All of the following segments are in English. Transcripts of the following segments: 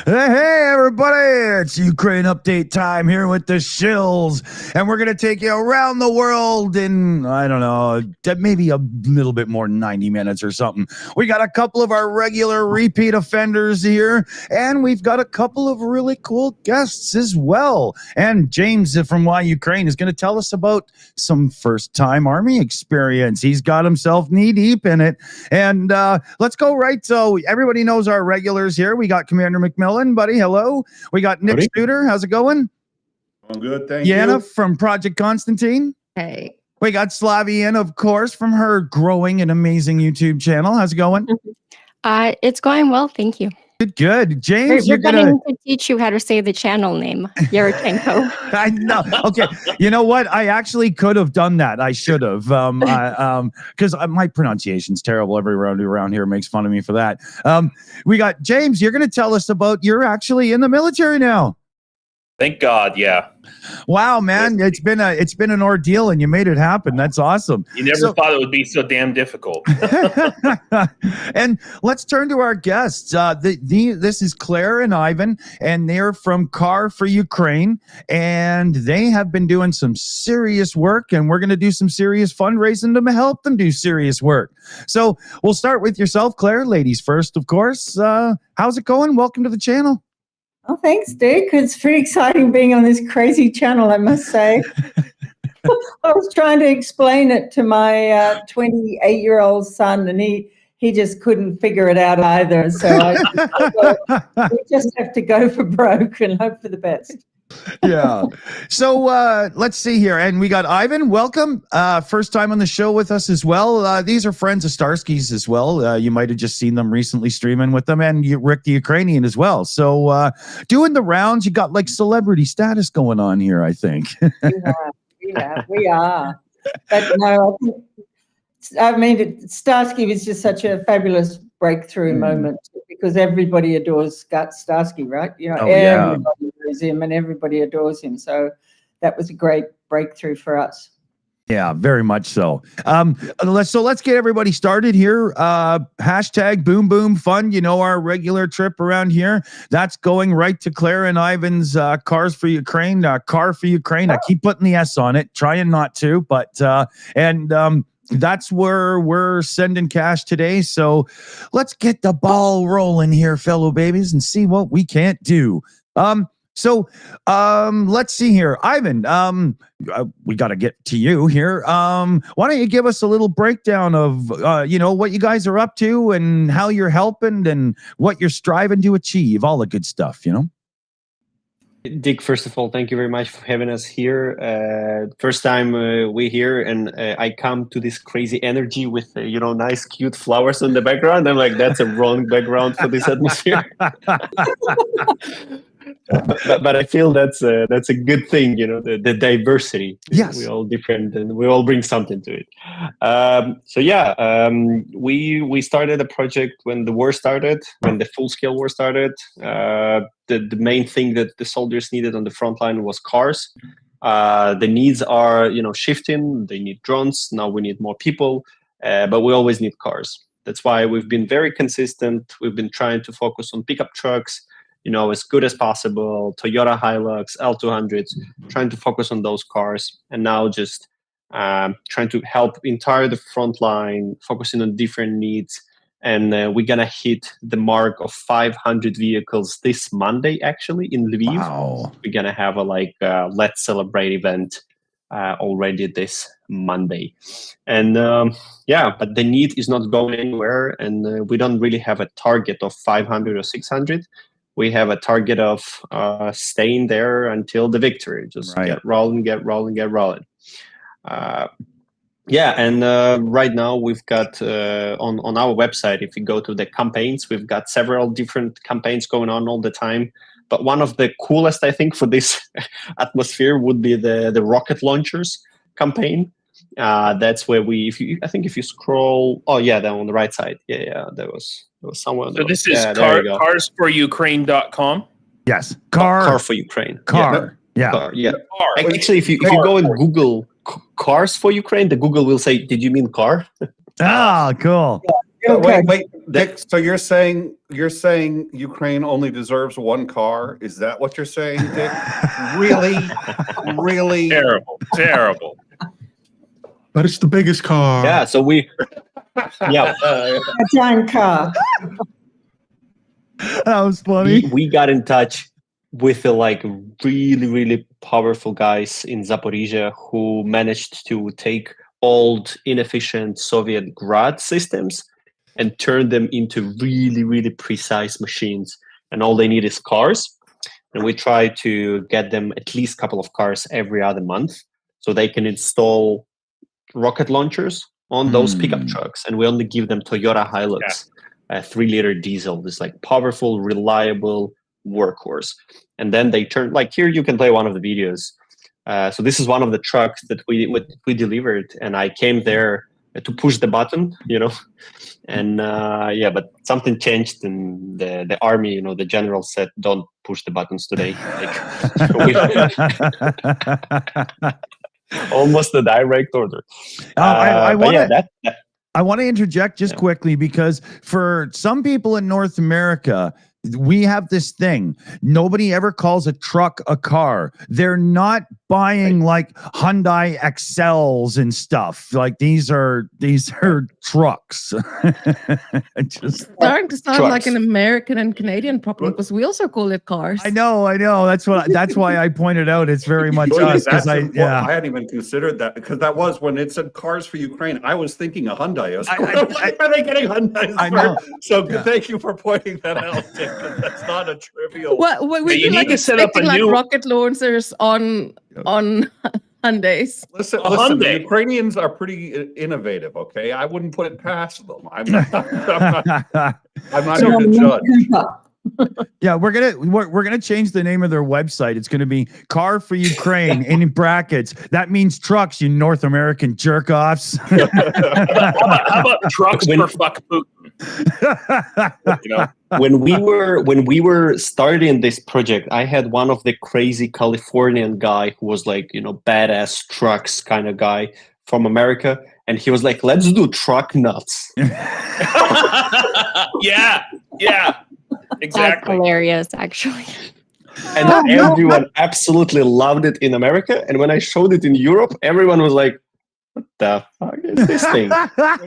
Hey, everybody, it's Ukraine update time here with the Shills, and we're going to take you around the world in, I don't know, maybe a little bit more than 90 minutes or something. We got a couple of our regular repeat offenders here, and we've got a couple of really cool guests as well. And James from Ukraine is going to tell us about some first-time Army experience. He's got himself knee-deep in it, and let's go right. So everybody knows our regulars here. We got Commander McMillan, buddy. Hello. We got Nick Studer. How's it going? I'm good, thank you. Jana from Project Constantine. Hey. We got Slavie in, of course, from her growing and amazing YouTube channel. How's it going? It's going well, thank you. Good. James, we're going to teach you how to say the channel name, Yarchenko. I know. Okay. You know what? I actually could have done that. I should have. Because my pronunciation's terrible. Everybody around here makes fun of me for that. We got James. You're going to tell us about you're actually in the military now. Thank God, yeah. Wow, man, it's been an ordeal, and you made it happen. That's awesome. You never thought it would be so damn difficult. And let's turn to our guests. This is Claire and Ivan, and they're from Car4ukraine, and they have been doing some serious work, and we're going to do some serious fundraising to help them do serious work. So we'll start with yourself, Claire. Ladies first, of course. How's it going? Welcome to the channel. Oh, thanks, Dick. It's pretty exciting being on this crazy channel, I must say. I was trying to explain it to my 28-year-old son, and he just couldn't figure it out either. So we just have to go for broke and hope for the best. Yeah. So let's see here. And we got Ivan. Welcome. First time on the show with us as well. These are friends of Starsky's as well. You might have just seen them recently streaming with them, and Rick the Ukrainian as well. So doing the rounds, you got like celebrity status going on here, I think. We are. But no, I mean, Starsky was just such a fabulous breakthrough moment because everybody adores Starsky, right? You know, everybody knows him and everybody adores him. So that was a great breakthrough for us. Yeah, very much so. Let's get everybody started here. Hashtag boom boom fun. You know, our regular trip around here. That's going right to Claire and Ivan's Car4ukraine. Car4ukraine. I keep putting the S on it, trying not to, but that's where we're sending cash today. So let's get the ball rolling here, fellow babies, and see what we can't do. Let's see here. Ivan, we got to get to you here. Why don't you give us a little breakdown of, what you guys are up to and how you're helping and what you're striving to achieve, all the good stuff, Dick, first of all, thank you very much for having us here. First time we're here, and I come to this crazy energy with, nice, cute flowers in the background. I'm like, that's a wrong background for this atmosphere. But I feel that's a good thing, the diversity. Yes. We're all different, and we all bring something to it. We started a project when the war started, when the full-scale war started. The main thing that the soldiers needed on the front line was cars. The needs are, shifting. They need drones. Now we need more people, but we always need cars. That's why we've been very consistent. We've been trying to focus on pickup trucks, as good as possible, Toyota Hilux, L200s, trying to focus on those cars, and now just trying to help entire the front line, focusing on different needs. And we're going to hit the mark of 500 vehicles this Monday, actually, in Lviv. Wow. We're going to have a Let's Celebrate event already this Monday. And but the need is not going anywhere, and we don't really have a target of 500 or 600. We have a target of staying there until the victory. Just get rolling, get rolling, get rolling. Right now we've got on our website, if you go to the campaigns, we've got several different campaigns going on all the time. But one of the coolest, I think, for this atmosphere would be the rocket launchers campaign. That's where if you scroll, they're on the right side. There was somewhere. So this is Cars4ukraine.com. Yes, Car4ukraine. Car. Car. Actually, if you go and Google Cars4Ukraine, the Google will say, "Did you mean car?" Ah, cool. Okay. Wait, Dick. So you're saying Ukraine only deserves one car? Is that what you're saying, Dick? Really, really? Terrible, terrible. But it's the biggest car. Yeah, so yeah, A giant car. That was funny. we got in touch with the like really powerful guys in Zaporizhia who managed to take old inefficient Soviet Grad systems and turn them into really precise machines, and all they need is cars. And we try to get them at least a couple of cars every other month so they can install rocket launchers on those pickup trucks, and we only give them Toyota Hilux, a 3-liter diesel, this like powerful, reliable workhorse. And then they turn, like here you can play one of the videos. So this is one of the trucks that we delivered, and I came there to push the button, and yeah, but something changed in the army. The general said, "Don't push the buttons today." Almost a direct order. I want to. Yeah, I want to interject just quickly, because for some people in North America, we have this thing. Nobody ever calls a truck a car. They're not buying like Hyundai Excels and stuff. Like these are trucks. Just starting to sound trucks. like an American and Canadian problem, because we also call it cars. I know. That's why I pointed out it's very much us. That's I hadn't even considered that, because that was when it said cars for Ukraine. I was thinking a Hyundai. Why are they getting Hyundai? I know. So thank you for pointing that out, Dick, 'cause that's not a trivial. Well, we you need to set up a new rocket launchers on Hyundais. Listen, Hyundai. the Ukrainians are pretty innovative, okay? I wouldn't put it past them. I'm not here to judge. Yeah, we're gonna change the name of their website. It's gonna be Car4ukraine in brackets. That means trucks, you North American jerk offs. How about trucks for fuck Putin? when we were starting this project, I had one of the crazy Californian guy who was like, badass trucks kind of guy from America, and he was like, "Let's do truck nuts." Yeah, That's exactly. hilarious, actually. And everyone absolutely loved it in America, and when I showed it in Europe, everyone was like, "What the fuck is this thing?"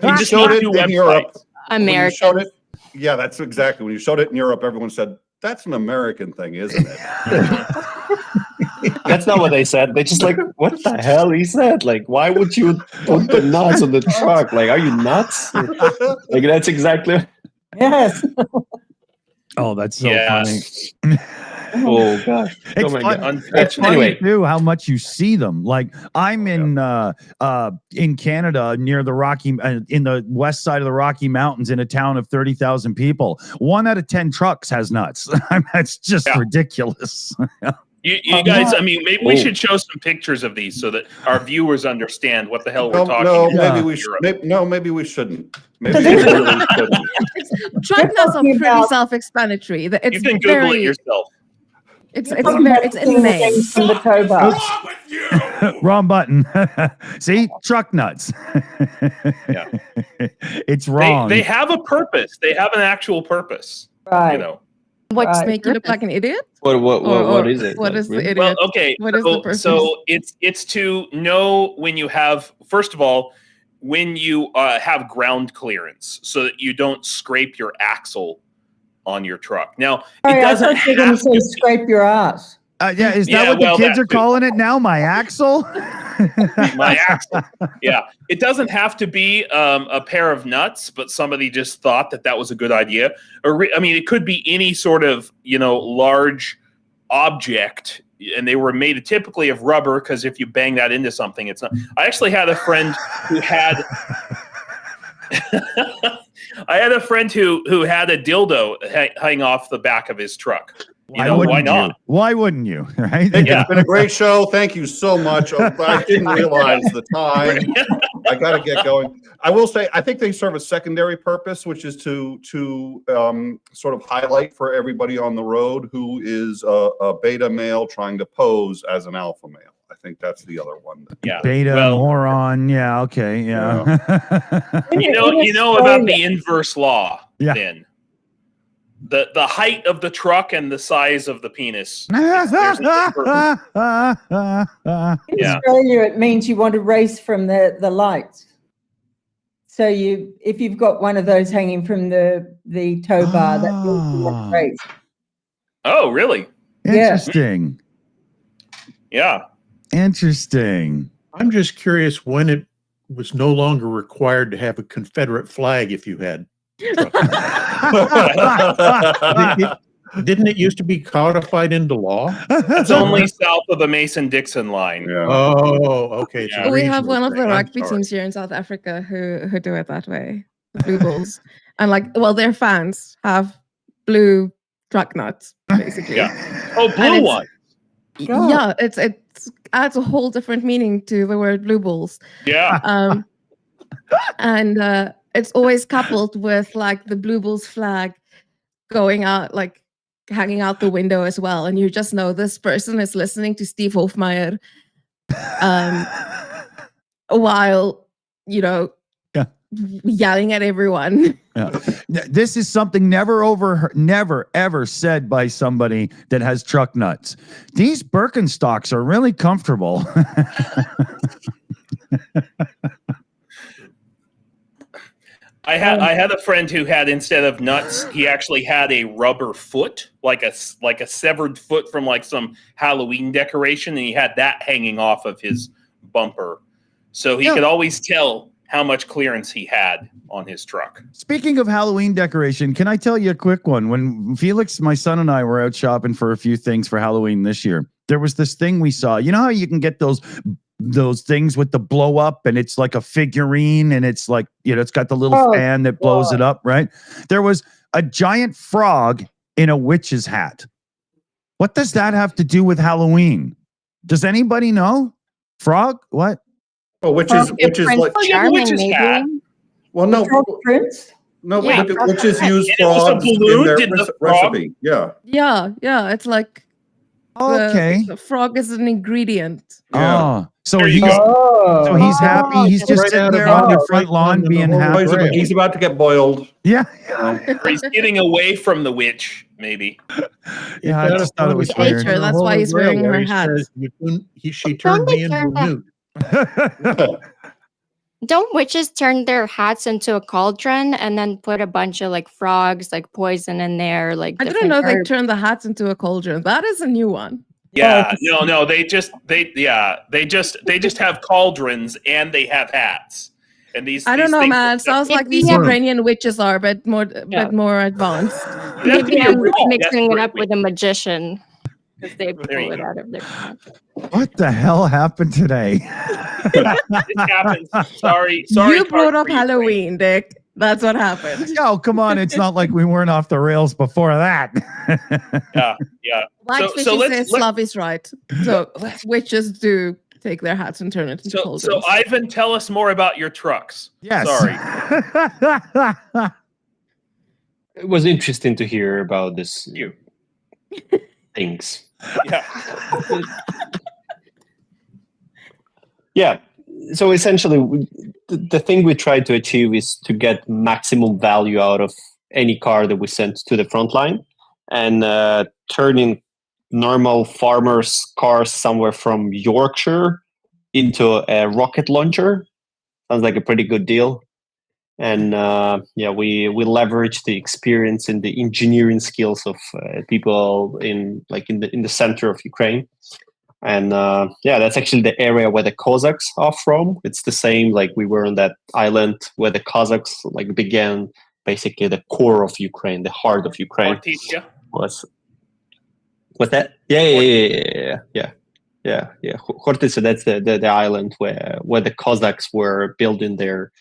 You just showed need it new in Europe. websites. When you American. showed it, yeah, that's exactly. When you showed it in Europe, everyone said, "That's an American thing, isn't it?" That's not what they said. They just like, "What the hell is that? Like, why would you put the nuts on the truck? Like, are you nuts?" Like, that's exactly. Yes. Oh, that's so Yeah. funny. Oh gosh! It's Oh my fun- god! It's funny Anyway. too how much you see them. Like I'm in Canada near the in the west side of the Rocky Mountains in a town of 30,000 people. 1 out of 10 trucks has nuts. That's just ridiculous. You guys, I mean, maybe we should show some pictures of these so that our viewers understand what the hell we're talking No, about. maybe we should. Maybe we shouldn't. Maybe So we this- really shouldn't. Truck nuts are talking pretty about- self-explanatory. You It's can Google very, it yourself. It's Talking about very, it's seeing the innate. things from the tow bar. Wrong button. See, truck nuts. Yeah. It's wrong. They have a purpose. They have an actual purpose. Right. What's Right. Make you look like an idiot? What is it? What Like, is the really? idiot? Well, okay. What is the purpose? So it's to know when you have, first of all, when you have ground clearance, so that you don't scrape your axle on your truck. Now, Sorry, it I doesn't thought you were going have to say to. scrape your ass. Yeah, is that Yeah, what the well, kids that are too. calling it now? My axle? My axle. Yeah, it doesn't have to be a pair of nuts, but somebody just thought that was a good idea. I mean, it could be any sort of large object, and they were made typically of rubber, because if you bang that into something, it's not. I actually had a friend who had. I had a friend who had a dildo hang off the back of his truck. Why wouldn't not? you? Why wouldn't you? Right? Nick, Yeah. It's been a great show. Thank you so much. I didn't realize the time. I got to get going. I will say, I think they serve a secondary purpose, which is to sort of highlight for everybody on the road who is a beta male trying to pose as an alpha male. I think that's the other one. Yeah. Beta Well, moron. Yeah. Okay. Yeah. you know about the inverse law. Yeah. Then the height of the truck and the size of the penis. In Yeah. Australia, it means you want to race from the lights. So if you've got one of those hanging from the tow bar, that means you want to race. Oh, really? Interesting. Yeah. Interesting. I'm just curious when it was no longer required to have a Confederate flag if you had. Didn't it used to be codified into law? It's only south of the Mason-Dixon line. Yeah. Oh, okay. It's a Yeah. We have regional one of the thing. I'm rugby sorry. teams here in South Africa who do it that way. The Blue Bulls. And their fans have blue truck nuts, basically. Yeah. Oh, And blue it's- one. Yeah, it adds a whole different meaning to the word Blue Bulls. Yeah. And it's always coupled with the Blue Bulls flag going out, hanging out the window as well. And you just know this person is listening to Steve Hofmeyer while, yelling at everyone. Yeah. This is something never ever said by somebody that has truck nuts. These Birkenstocks are really comfortable. I had a friend who had, instead of nuts, he actually had a rubber foot, like a severed foot from some Halloween decoration, and he had that hanging off of his bumper, so he could always tell how much clearance he had on his truck. Speaking of Halloween decoration, can I tell you a quick one? When Felix, my son, and I were out shopping for a few things for Halloween this year, there was this thing we saw. You know how you can get those things with the blow up, and it's like a figurine, and it's it's got the little fan that blows it up, right? There was a giant frog in a witch's hat. What does that have to do with Halloween? Does anybody know? Frog? What? Oh, which is like witch's hat. Well, no, Prince? no, Yeah. which is used And it was a frogs in balloon, their did the frog- recipe. Yeah. Yeah, it's like Okay. the frog is an ingredient. Yeah. Oh, so There you he's go. so he's happy. He's just Right sitting out there of on your right front lawn under the being whole happy. grail. He's about to get boiled. Yeah. Or he's getting away from the witch, maybe. Yeah, I just thought it was It's nature, weird. that's why he's wearing her hat. She turned me into turn a newt. Don't witches turn their hats into a cauldron and then put a bunch of frogs, poison in there? I didn't different know they herbs? turned the hats into a cauldron. That is a new one. Yeah, no, they just have cauldrons and they have hats. And these I don't these know, things- man. Sounds like these Yeah. Ukrainian witches are, but more advanced. They have to be Maybe a I'm real mixing it up desperate with a magician because they There you pull it go. out of their hat. What the hell happened today? It happens. Sorry. You brought up Car4ukraine. Halloween, Dick. That's what happened. Oh, come on. It's not like we weren't off the rails before that. Yeah. Blackfishy So let's- says Slavie's right. So witches do take their hats and turn it into So cauldrons. Ivan, tell us more about your trucks. Yes. Sorry. It was interesting to hear about this You. things. Yeah. Yeah. So essentially, the thing we try to achieve is to get maximum value out of any car that we send to the front line, and turning normal farmers' cars somewhere from Yorkshire into a rocket launcher sounds like a pretty good deal. And we leverage the experience and the engineering skills of people in the center of Ukraine. And that's actually the area where the Cossacks are from. It's the same, we were on that island where the Cossacks began, basically the core of Ukraine, the heart of Ukraine. Hortensia. What's that? Yeah. Hortensia, that's the island where the Cossacks were building their,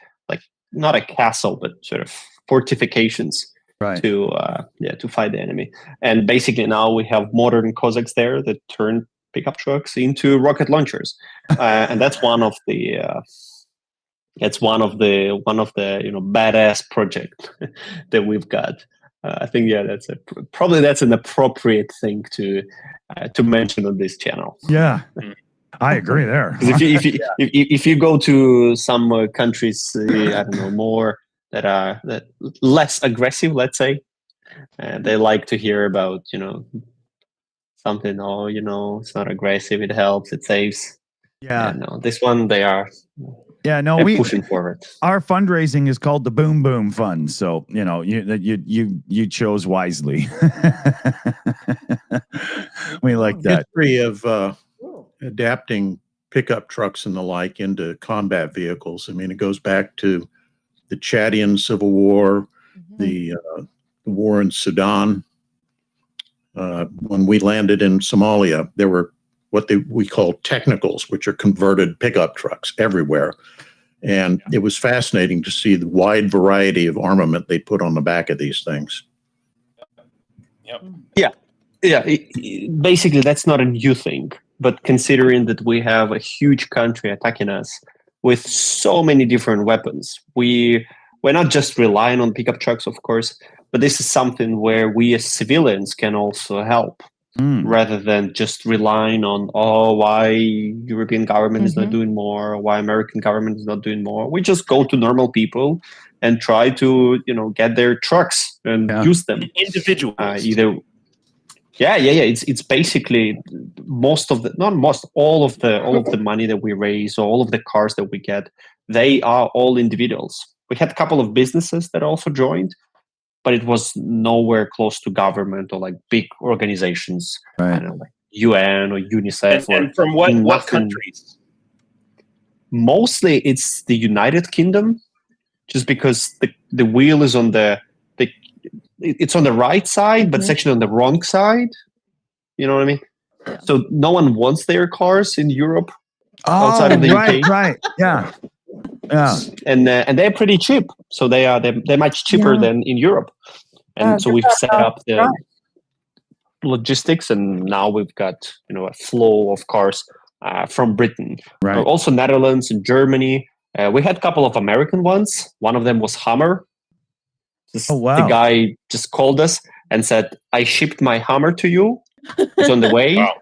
not a castle, but sort of fortifications Right. to fight the enemy. And basically now we have modern Cossacks there that turn pickup trucks into rocket launchers, and that's one of the badass project that we've got. I think that's an appropriate thing to mention on this channel. Yeah. I agree there. 'Cause if you go to some countries, I don't know, more that less aggressive, let's say, they like to hear about something. Oh, it's not aggressive. It helps. It saves. Yeah. No, this one they're pushing forward. Our fundraising is called the Boom Boom Fund, so you chose wisely. We like that. History of adapting pickup trucks and the like into combat vehicles. I mean, it goes back to the Chadian Civil War, the war in Sudan. When we landed in Somalia, there were what we call technicals, which are converted pickup trucks everywhere. And it was fascinating to see the wide variety of armament they put on the back of these things. Yep. Yeah. Basically, that's not a new thing. But considering that we have a huge country attacking us with so many different weapons, we're not just relying on pickup trucks, of course, but this is something where we as civilians can also help. Rather than just relying on why European government is not doing more, or why American government is not doing more. We just go to normal people and try to get their trucks and use them. Individuals. It's basically all of the money that we raise, or all of the cars that we get, they are all individuals. We had a couple of businesses that also joined, but it was nowhere close to government or like big organizations, right. I don't know, like UN or UNICEF. And from what countries? Mostly it's the United Kingdom, just because the wheel is on it's on the right side, but it's actually on the wrong side. You know what I mean? Yeah. So no one wants their cars in Europe outside of the UK. Right, yeah. Yeah. And they're pretty cheap, so they're much cheaper than in Europe, and so we've set up the logistics, and now we've got a flow of cars from Britain, right. Also Netherlands and Germany. We had a couple of American ones. One of them was Hummer. The guy just called us and said, "I shipped my Hummer to you. It's on the way. Wow.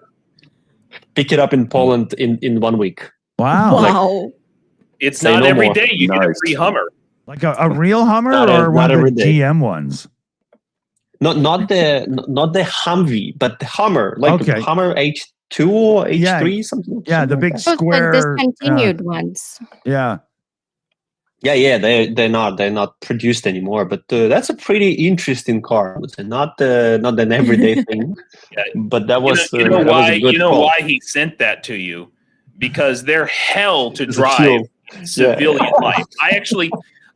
Pick it up in Poland in 1 week." Wow. It's not every day you get a free Hummer. Like a real Hummer or one of the GM ones? Not the Humvee, but the Hummer, like the Hummer H2 or H3, something. Yeah, the big square. Like discontinued ones. Yeah. Yeah, they're not produced anymore. But that's a pretty interesting car. It's not an everyday thing. But that was why he sent that to you, because they're hell to drive. Civilian life. I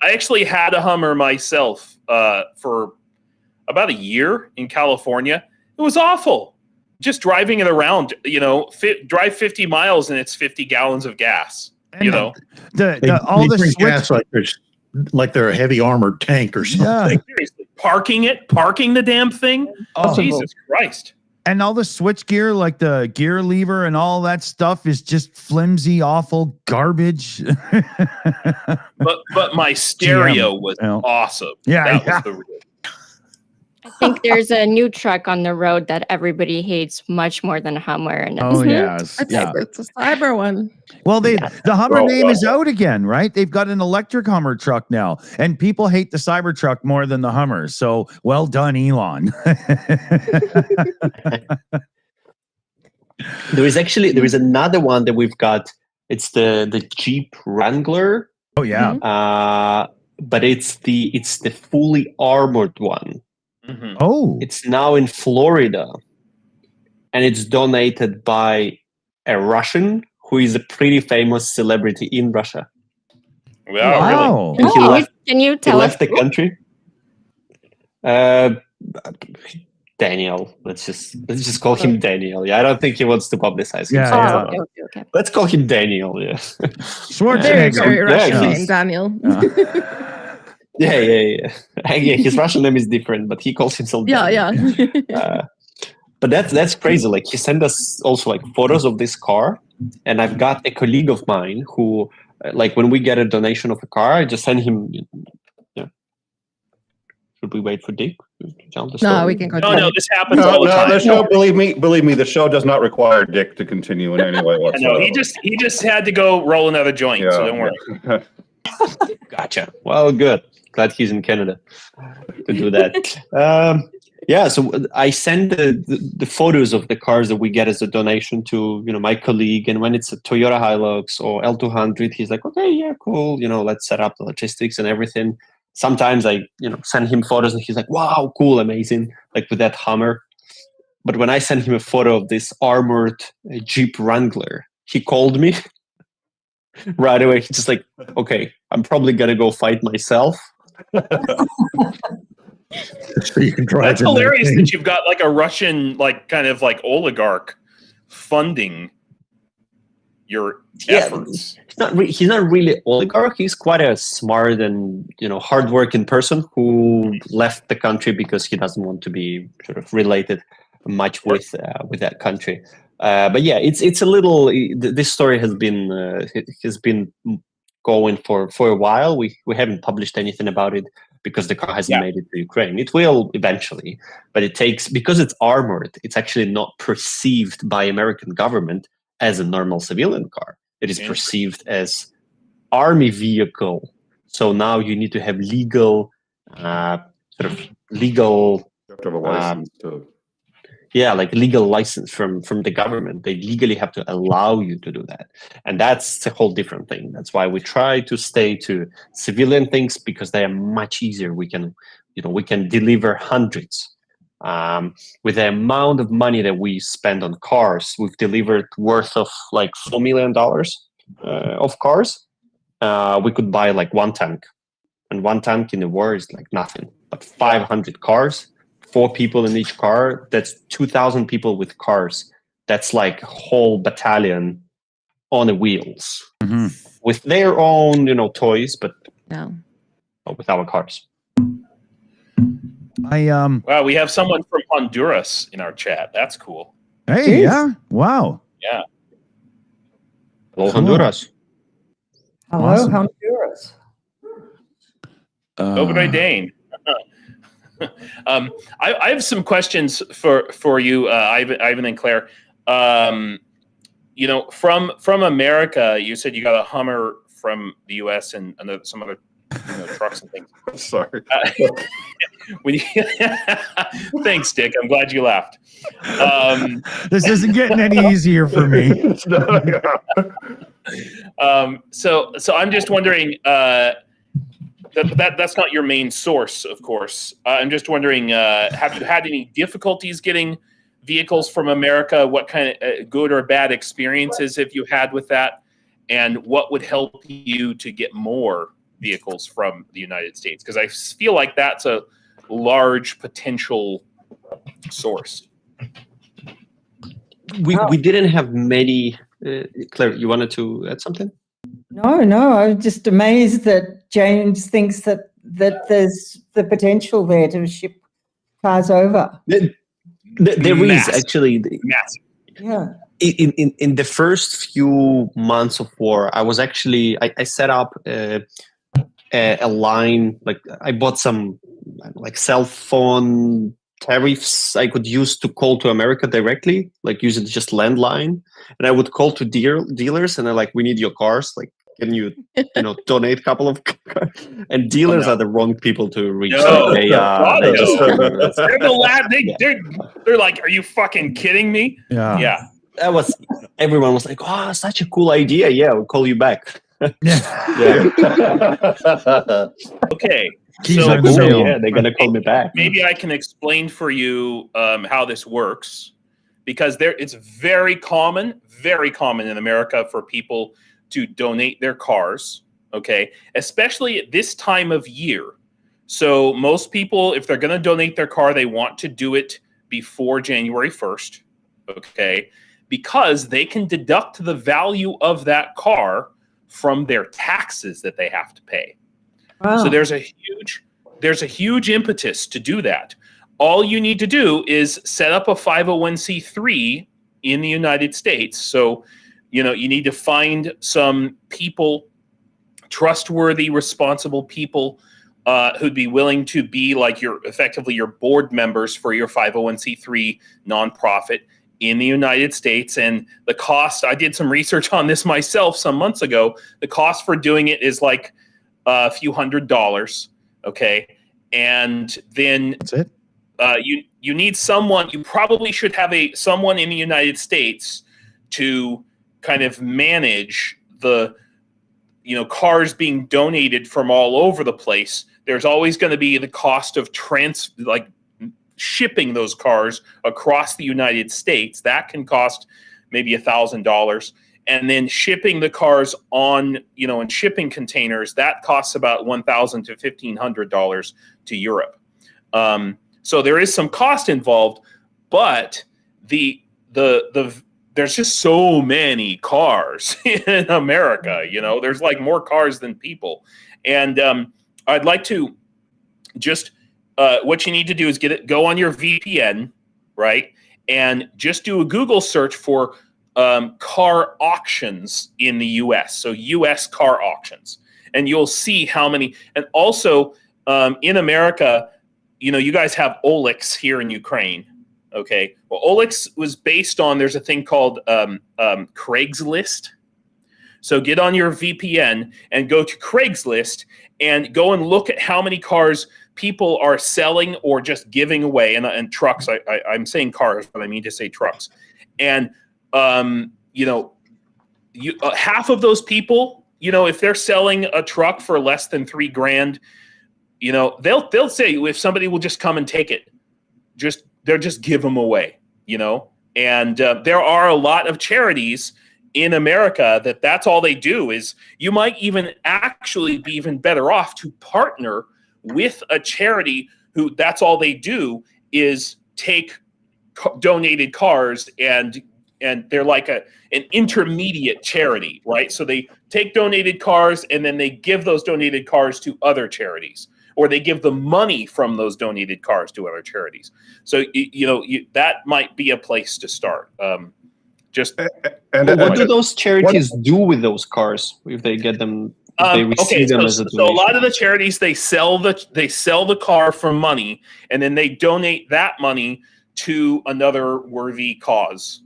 actually had a Hummer myself for about a year in California. It was awful. Just driving it around, drive 50 miles and it's 50 gallons of gas. They all the drink switch gas like they're a heavy armored tank or something. Seriously, parking the damn thing. Oh, Jesus Christ. And all the switch gear, like the gear lever and all that stuff, is just flimsy, awful garbage. but my stereo was awesome. Yeah, that was the real. I think there's a new truck on the road that everybody hates much more than a Hummer. And Yes. It's a cyber one. Well, the Hummer name is out again, right? They've got an electric Hummer truck now, and people hate the Cybertruck more than the Hummer. So well done, Elon. There is another one that we've got. It's the Jeep Wrangler. Oh yeah. But it's the fully armored one. Mm-hmm. Oh. It's now in Florida, and it's donated by a Russian who is a pretty famous celebrity in Russia. Wow. Really? And Can you tell he left us? the country. Daniel. Let's just call him Daniel. Yeah, I don't think he wants to publicize himself. Okay. Let's call him Daniel. Yeah. Very, Schwarzenegger. very Russian Yeah, name, Daniel. Yeah. His Russian name is different, but he calls himself Daniel. Yeah. But that's crazy. Like, he sent us also like photos of this car, and I've got a colleague of mine who, like, when we get a donation of a car, I just send him. Yeah. Should we wait for Dick? Tell the No, story. we can No, continue. this happens No, all the time. the show. Believe me, the show does not require Dick to continue in any way I whatsoever. know he just had to go roll another joint, so don't worry. Yeah. Gotcha. Well, good. Glad he's in Canada to do that. Yeah, so I send the photos of the cars that we get as a donation to my colleague, and when it's a Toyota Hilux or L200, he's like, okay, yeah, cool. Let's set up the logistics and everything. Sometimes I send him photos, and he's like, wow, cool, amazing, like with that Hummer. But when I sent him a photo of this armored Jeep Wrangler, he called me right away. He's just like, okay, I'm probably gonna go fight myself. So you can drive. That's in that hilarious thing. that you've got like a Russian, like kind of like oligarch funding your efforts. He's not really oligarch. He's quite a smart and hardworking person who left the country because he doesn't want to be sort of related much with that country. But yeah, it's a little. This story has been going for a while. We haven't published anything about it because the car hasn't made it to Ukraine. It will eventually, but it takes, because it's armored, it's actually not perceived by American government as a normal civilian car. It is perceived as army vehicle. So now you need to have legal, You have to have a license to. Yeah, like legal license from the government. They legally have to allow you to do that. And that's a whole different thing. That's why we try to stay to civilian things, because they are much easier. We can deliver hundreds. With the amount of money that we spend on cars, we've delivered worth of like $4 million of cars. We could buy like one tank. And one tank in the war is like nothing. But 500 cars, 4 people in each car, that's 2,000 people with cars. That's like a whole battalion on the wheels with their own, toys, but with our cars. Wow, we have someone from Honduras in our chat. That's cool. Hey, yeah, wow. Yeah. Hello, Cool. Honduras. Hello, Awesome. Honduras. Dobre Dane. I have some questions for you, Ivan and Claire. From America, you said you got a Hummer from the U.S. and some other trucks and things. Sorry. Thanks, Dick. I'm glad you laughed. This isn't getting any easier for me. So I'm just wondering. That's not your main source, of course. I'm just wondering, have you had any difficulties getting vehicles from America? What kind of good or bad experiences have you had with that? And what would help you to get more vehicles from the United States? Because I feel like that's a large potential source. We didn't have many. Claire, you wanted to add something? No, I was just amazed that James thinks that there's the potential there to ship cars over. There is actually. Massive. Yeah. In the first few months of war, I was actually I set up a line. Like I bought some like cell phone tariffs I could use to call to America directly, like using just landline. And I would call to dealers, and they're like, "We need your cars. Like, can you donate a couple of cars?" And dealers are the wrong people to reach. No, They just they're the lab. They're like, "Are you fucking kidding me?" Yeah. That was, everyone was like, "Oh, such a cool idea. Yeah, we'll call you back." Yeah. Okay. Keys are in the mail. Yeah, they're gonna call me back. Maybe I can explain for you how this works, because it's very common in America for people to donate their cars. Okay, especially at this time of year. So most people, if they're going to donate their car, they want to do it before January 1st. Okay, because they can deduct the value of that car from their taxes that they have to pay. Wow. So there's a huge impetus to do that. All you need to do is set up a 501c3 in the United States. So, you need to find some people, trustworthy, responsible people who'd be willing to be like effectively your board members for your 501c3 nonprofit in the United States. And the cost, I did some research on this myself some months ago. The cost for doing it is like a few $100s. Okay. And then That's it. You need someone, you probably should have someone in the United States to kind of manage the, cars being donated from all over the place. There's always going to be the cost of shipping those cars across the United States. That can cost maybe $1,000. And then shipping the cars on, in shipping containers, that costs about $1,000 to $1,500 to Europe. So there is some cost involved, but there's just so many cars in America. There's like more cars than people. And I'd like to just what you need to do is go on your VPN, right, and just do a Google search for car auctions in the U.S. So U.S. car auctions, and you'll see how many. And also in America, you guys have OLX here in Ukraine. Okay, well, OLX was based on, there's a thing called Craigslist. So get on your VPN and go to Craigslist and go and look at how many cars people are selling or just giving away. And trucks, I'm saying cars, but I mean to say trucks. And half of those people, if they're selling a truck for less than $3,000, they'll say, if somebody will just come and take it, they'll just give them away, and there are a lot of charities in America that's all they do. Is you might even actually be even better off to partner with a charity who that's all they do is take donated cars, and they're like an intermediate charity, right? So they take donated cars and then they give those donated cars to other charities, or they give the money from those donated cars to other charities. So, that might be a place to start. What do those charities do with those cars if they get them? If they receive them as a donation? So a lot of the charities, they sell the car for money, and then they donate that money to another worthy cause,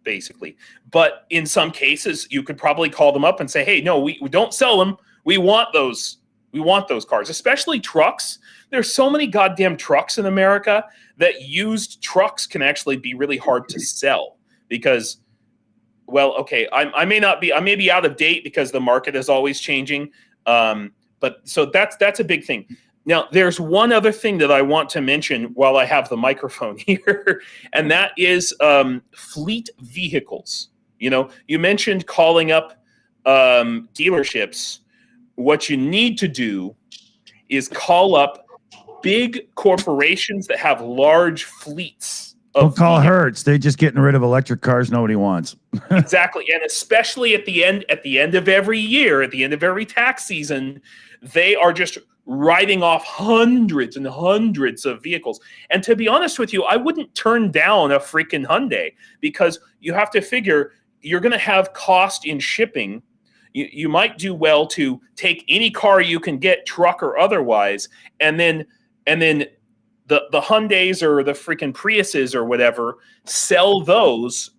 basically. But in some cases, you could probably call them up and say, "Hey, no, we don't sell them. We want those. We want those cars," especially trucks. There's so many goddamn trucks in America that used trucks can actually be really hard to sell because, well, okay, I may be out of date because the market is always changing. But so that's a big thing. Now, there's one other thing that I want to mention while I have the microphone here, and that is fleet vehicles. You mentioned calling up dealerships. What you need to do is call up big corporations that have large fleets. Don't call Hertz. They're just getting rid of electric cars nobody wants. Exactly. And especially at the end of every year, at the end of every tax season, they are just writing off hundreds and hundreds of vehicles. And to be honest with you, I wouldn't turn down a freaking Hyundai because you have to figure you're going to have cost in shipping. You might do well to take any car you can get, truck or otherwise, and then the Hyundais or the freaking Priuses or whatever, sell those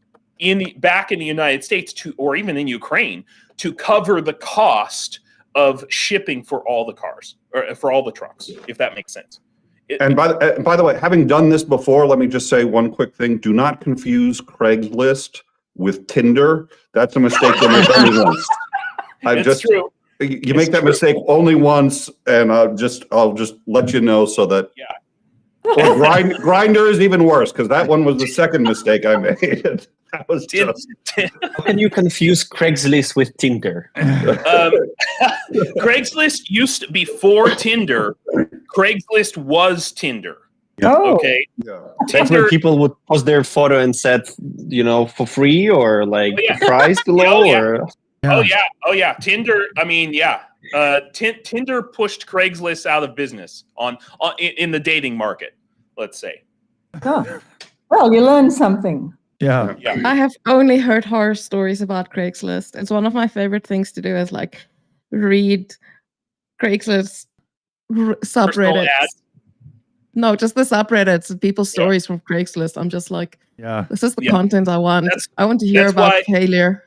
back in the United States or even in Ukraine to cover the cost of shipping for all the cars or for all the trucks, if that makes sense. And by the way, having done this before, let me just say one quick thing. Do not confuse Craigslist with Tinder. That's a mistake that was only once. It's true. You make that mistake only once, and I'll just let you know so that. Yeah. Or Grinder is even worse because that one was the second mistake I made. That was just. How can you confuse Craigslist with Tinder? Craigslist used to, before Tinder. Craigslist was Tinder. Oh. Okay. Yeah. That's where people would post their photo and said, for free or like the price below or. Yeah. Oh yeah. Tinder. I mean, yeah. Tinder pushed Craigslist out of business in the dating market. Let's say. Oh. Well, you learned something. Yeah. I have only heard horror stories about Craigslist. It's one of my favorite things to do is like read Craigslist Personal subreddits. ads. No, just the subreddits, people's stories from Craigslist. I'm just like, Yeah. this is the Yeah. content I want. That's- I want to hear that's about why- failure.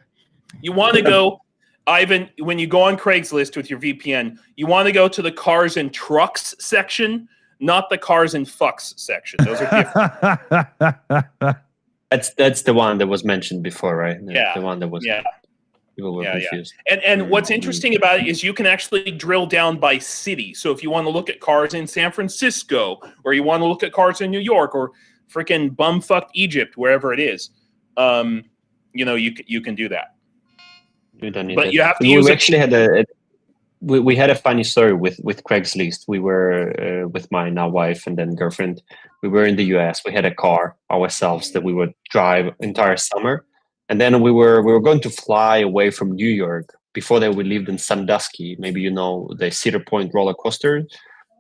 You want to go, Ivan, when you go on Craigslist with your VPN, you want to go to the cars and trucks section, not the cars and fucks section. Those are different. That's the one that was mentioned before, right? Yeah. The one that was people were Yeah, yeah. confused. And what's interesting about it is you can actually drill down by city. So if you want to look at cars in San Francisco, or you want to look at cars in New York, or freaking bumfucked Egypt, wherever it is, you can do that. You don't need But that. you have to we use it. actually had we had a funny story with Craigslist. We were with my now wife and then girlfriend. We were in the US. We had a car ourselves that we would drive entire summer, and then we were going to fly away from New York. Before that, we lived in Sandusky. Maybe you know the Cedar Point roller coaster.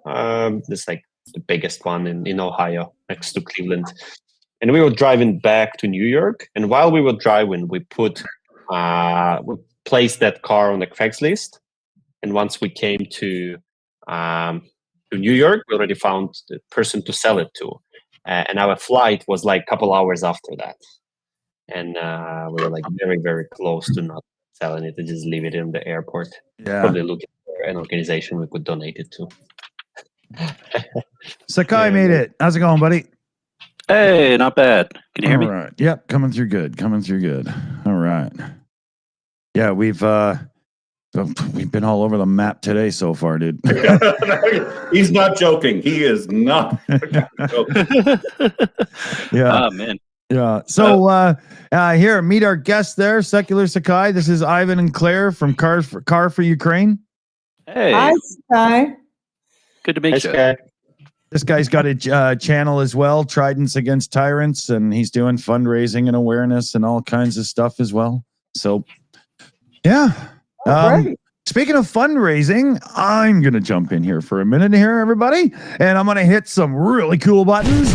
It's like the biggest one in Ohio, next to Cleveland. And we were driving back to New York. And while we were driving, we placed that car on the Craigslist. And once we came to New York, we already found the person to sell it to. And our flight was like a couple hours after that. And we were like very, very close to not selling it and just leave it in the airport. Yeah. Probably looking for an organization we could donate it to. Sekai made it. How's it going, buddy? Hey, not bad. Can you hear me? All right. Yep, coming through good. All right. Yeah, we've been all over the map today so far, dude. He's not joking. He is not joking. Yeah. Oh man. Yeah. So here, meet our guest there, Secular Sekai. This is Ivan and Claire from Car4Ukraine. Hey, Hi, Sky. good to meet Nice you. guy. This guy's got a channel as well, Tridents Against Tyrants, and he's doing fundraising and awareness and all kinds of stuff as well. So, yeah. Great. Speaking of fundraising, I'm going to jump in here for a minute here, everybody, and I'm going to hit some really cool buttons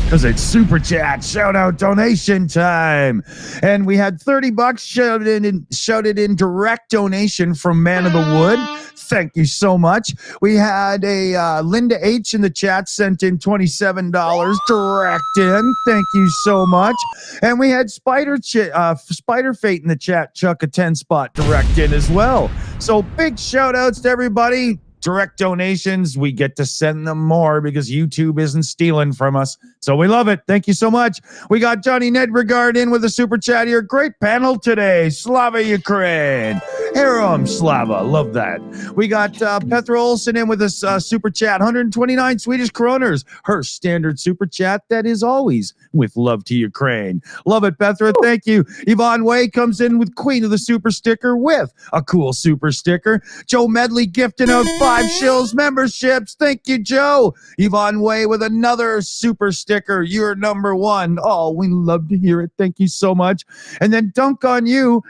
because it's super chat shout out donation time. And we had $30 shouted in direct donation from Man of the Wood. Thank you so much. We had a Linda H in the chat sent in $27 direct in. Thank you so much. And we had Spider Fate in the chat chuck a 10 spot direct in as well. So big shout outs to everybody. Direct donations, we get to send them more because YouTube isn't stealing from us. So we love it. Thank you so much. We got Johnny Nedregard in with a super chat here. Great panel today. Slava, Ukraine. Harem, Slava. Love that. We got Petra Olsen in with us super chat. 129 Swedish kroners. Her standard super chat that is always with love to Ukraine. Love it, Petra. Thank you. Yvonne Way comes in with Queen of the Super Sticker with a cool super sticker. Joe Medley gifting out 5 Shills memberships. Thank you, Joe. Yvonne Way with another super sticker. You're number one. Oh, we love to hear it. Thank you so much. And then Dunk on You.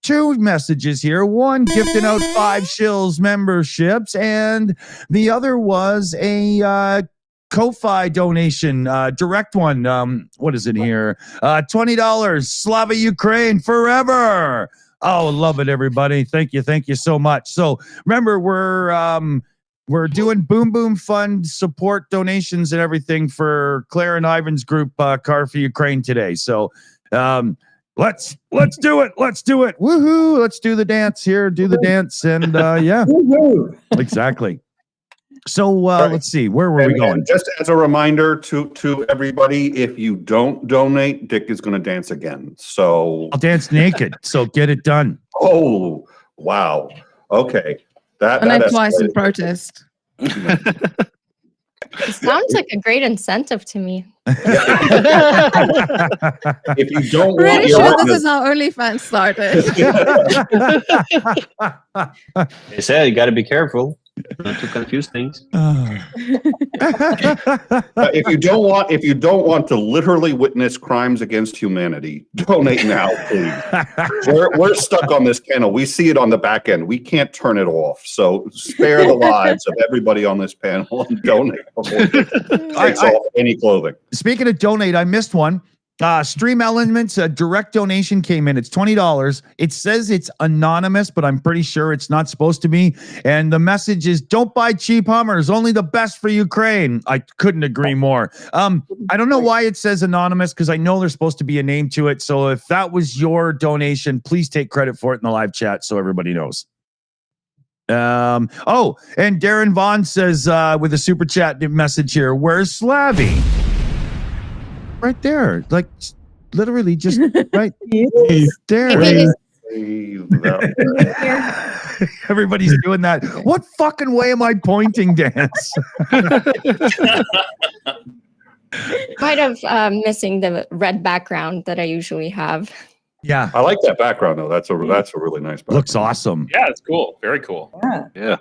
2 messages here. One gifting out 5 Shills memberships, and the other was a Ko-Fi donation, direct one. What is it here? $20. Slava, Ukraine forever. Oh, love it, everybody. Thank you so much. So remember, we're doing Boom Boom Fund support donations and everything for Claire and Ivan's group, Car4Ukraine today. So let's do it. Woohoo! Let's do the dance here. Do the dance, and yeah, Woo-hoo. exactly. So right. let's see, where were we going? And just as a reminder to everybody, if you don't donate, Dick is going to dance again. So I'll dance naked. So get it done. oh wow, okay, that And then twice in escalated. protest. It sounds like a great incentive to me. If you don't want Pretty your sure this witness- is how OnlyFans started. They said you got to be careful not to confuse things. if you don't want to literally witness crimes against humanity, donate now, please. We're stuck on this panel. We see it on the back end. We can't turn it off. So spare the lives of everybody on this panel and donate before it takes off any clothing. Speaking of donate, I missed one. Stream Elements, a direct donation came in. It's $20. It says it's anonymous, but I'm pretty sure it's not supposed to be. And the message is, don't buy cheap Hummers, only the best for Ukraine. I couldn't agree more. I don't know why it says anonymous, because I know there's supposed to be a name to it. So if that was your donation, please take credit for it in the live chat so everybody knows. And Darren Vaughn says with a super chat message here, where's Slavie? Right there, like literally just right there. Everybody's doing that. What fucking way am I pointing, Dance? Might have missing the red background that I usually have. Yeah, I like that background though. That's a really nice background. looks awesome. Yeah, it's cool. Very cool. Yeah.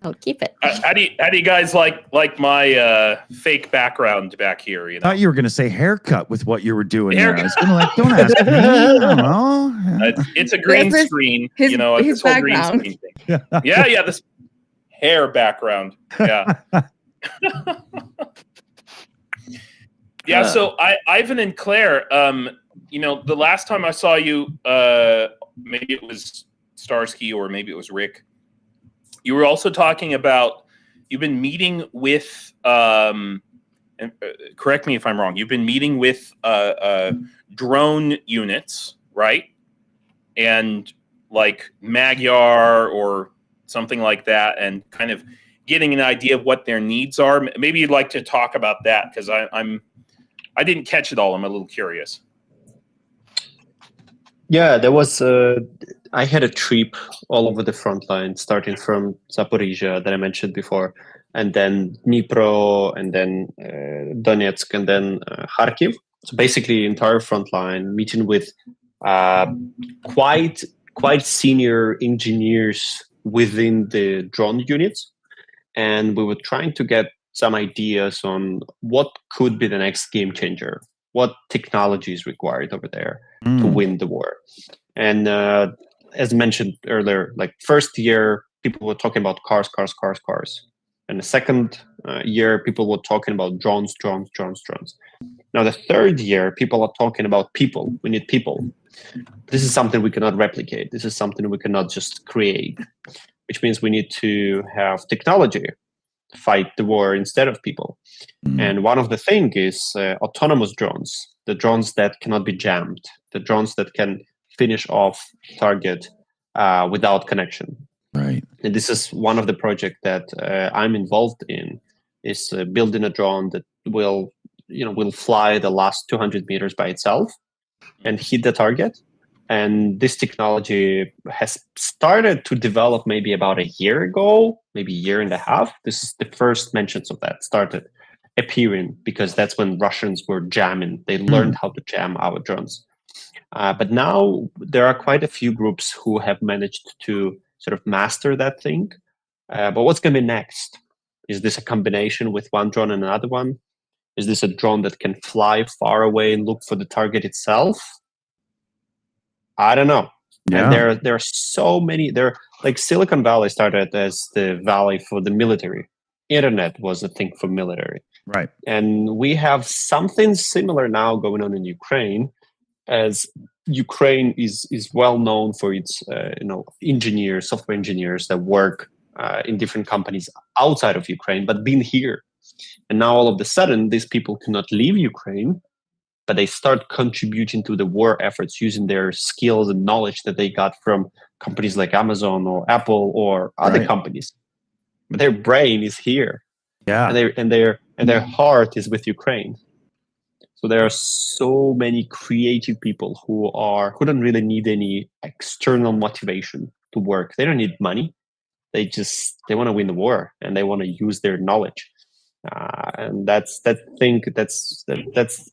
I'll keep it. How do you guys like my fake background back here? You know, Thought you were gonna say haircut with what you were doing. There. I was Haircut. gonna like, don't ask me. I don't know. it's a green Yes, screen. his- You know, it's his this whole green background. screen thing. Yeah, this hair background. Yeah. Yeah, so Ivan and Claire, you know, the last time I saw you, maybe it was Starsky or maybe it was Rick, you were also talking about you've been meeting with, and correct me if I'm wrong, you've been meeting with drone units, right? And like Magyar or something like that, and kind of getting an idea of what their needs are. Maybe you'd like to talk about that, because I didn't catch it all. I'm a little curious. Yeah, there was. I had a trip all over the front line, starting from Zaporizhia that I mentioned before, and then Dnipro, and then Donetsk, and then Kharkiv. So basically, entire front line, meeting with quite senior engineers within the drone units, and we were trying to get some ideas on what could be the next game changer, what technology is required over there to win the war. And as mentioned earlier, like first year, people were talking about cars. And the second year, people were talking about drones. Now the third year, people are talking about people. We need people. This is something we cannot replicate. This is something we cannot just create, which means we need to have technology to fight the war instead of people. And one of the things is autonomous drones, the drones that cannot be jammed, the drones that can finish off target without connection. Right. And this is one of the projects that I'm involved in, is building a drone that will fly the last 200 meters by itself and hit the target. And this technology has started to develop maybe about a year ago, maybe a year and a half. This is the first mentions of that started appearing, because that's when Russians were jamming. They learned how to jam our drones. But now there are quite a few groups who have managed to sort of master that thing. But what's going to be next? Is this a combination with one drone and another one? Is this a drone that can fly far away and look for the target itself? I don't know. Yeah. And there are so many. Like Silicon Valley started as the valley for the military. Internet was a thing for military. Right. And we have something similar now going on in Ukraine, as Ukraine is well known for its engineers, software engineers that work in different companies outside of Ukraine, but been here. And now all of a sudden, these people cannot leave Ukraine, but they start contributing to the war efforts using their skills and knowledge that they got from companies like Amazon or Apple or other companies. But their brain is here. Yeah. And their heart is with Ukraine. So there are so many creative people who don't really need any external motivation to work. They don't need money. They want to win the war, and they want to use their knowledge. And that's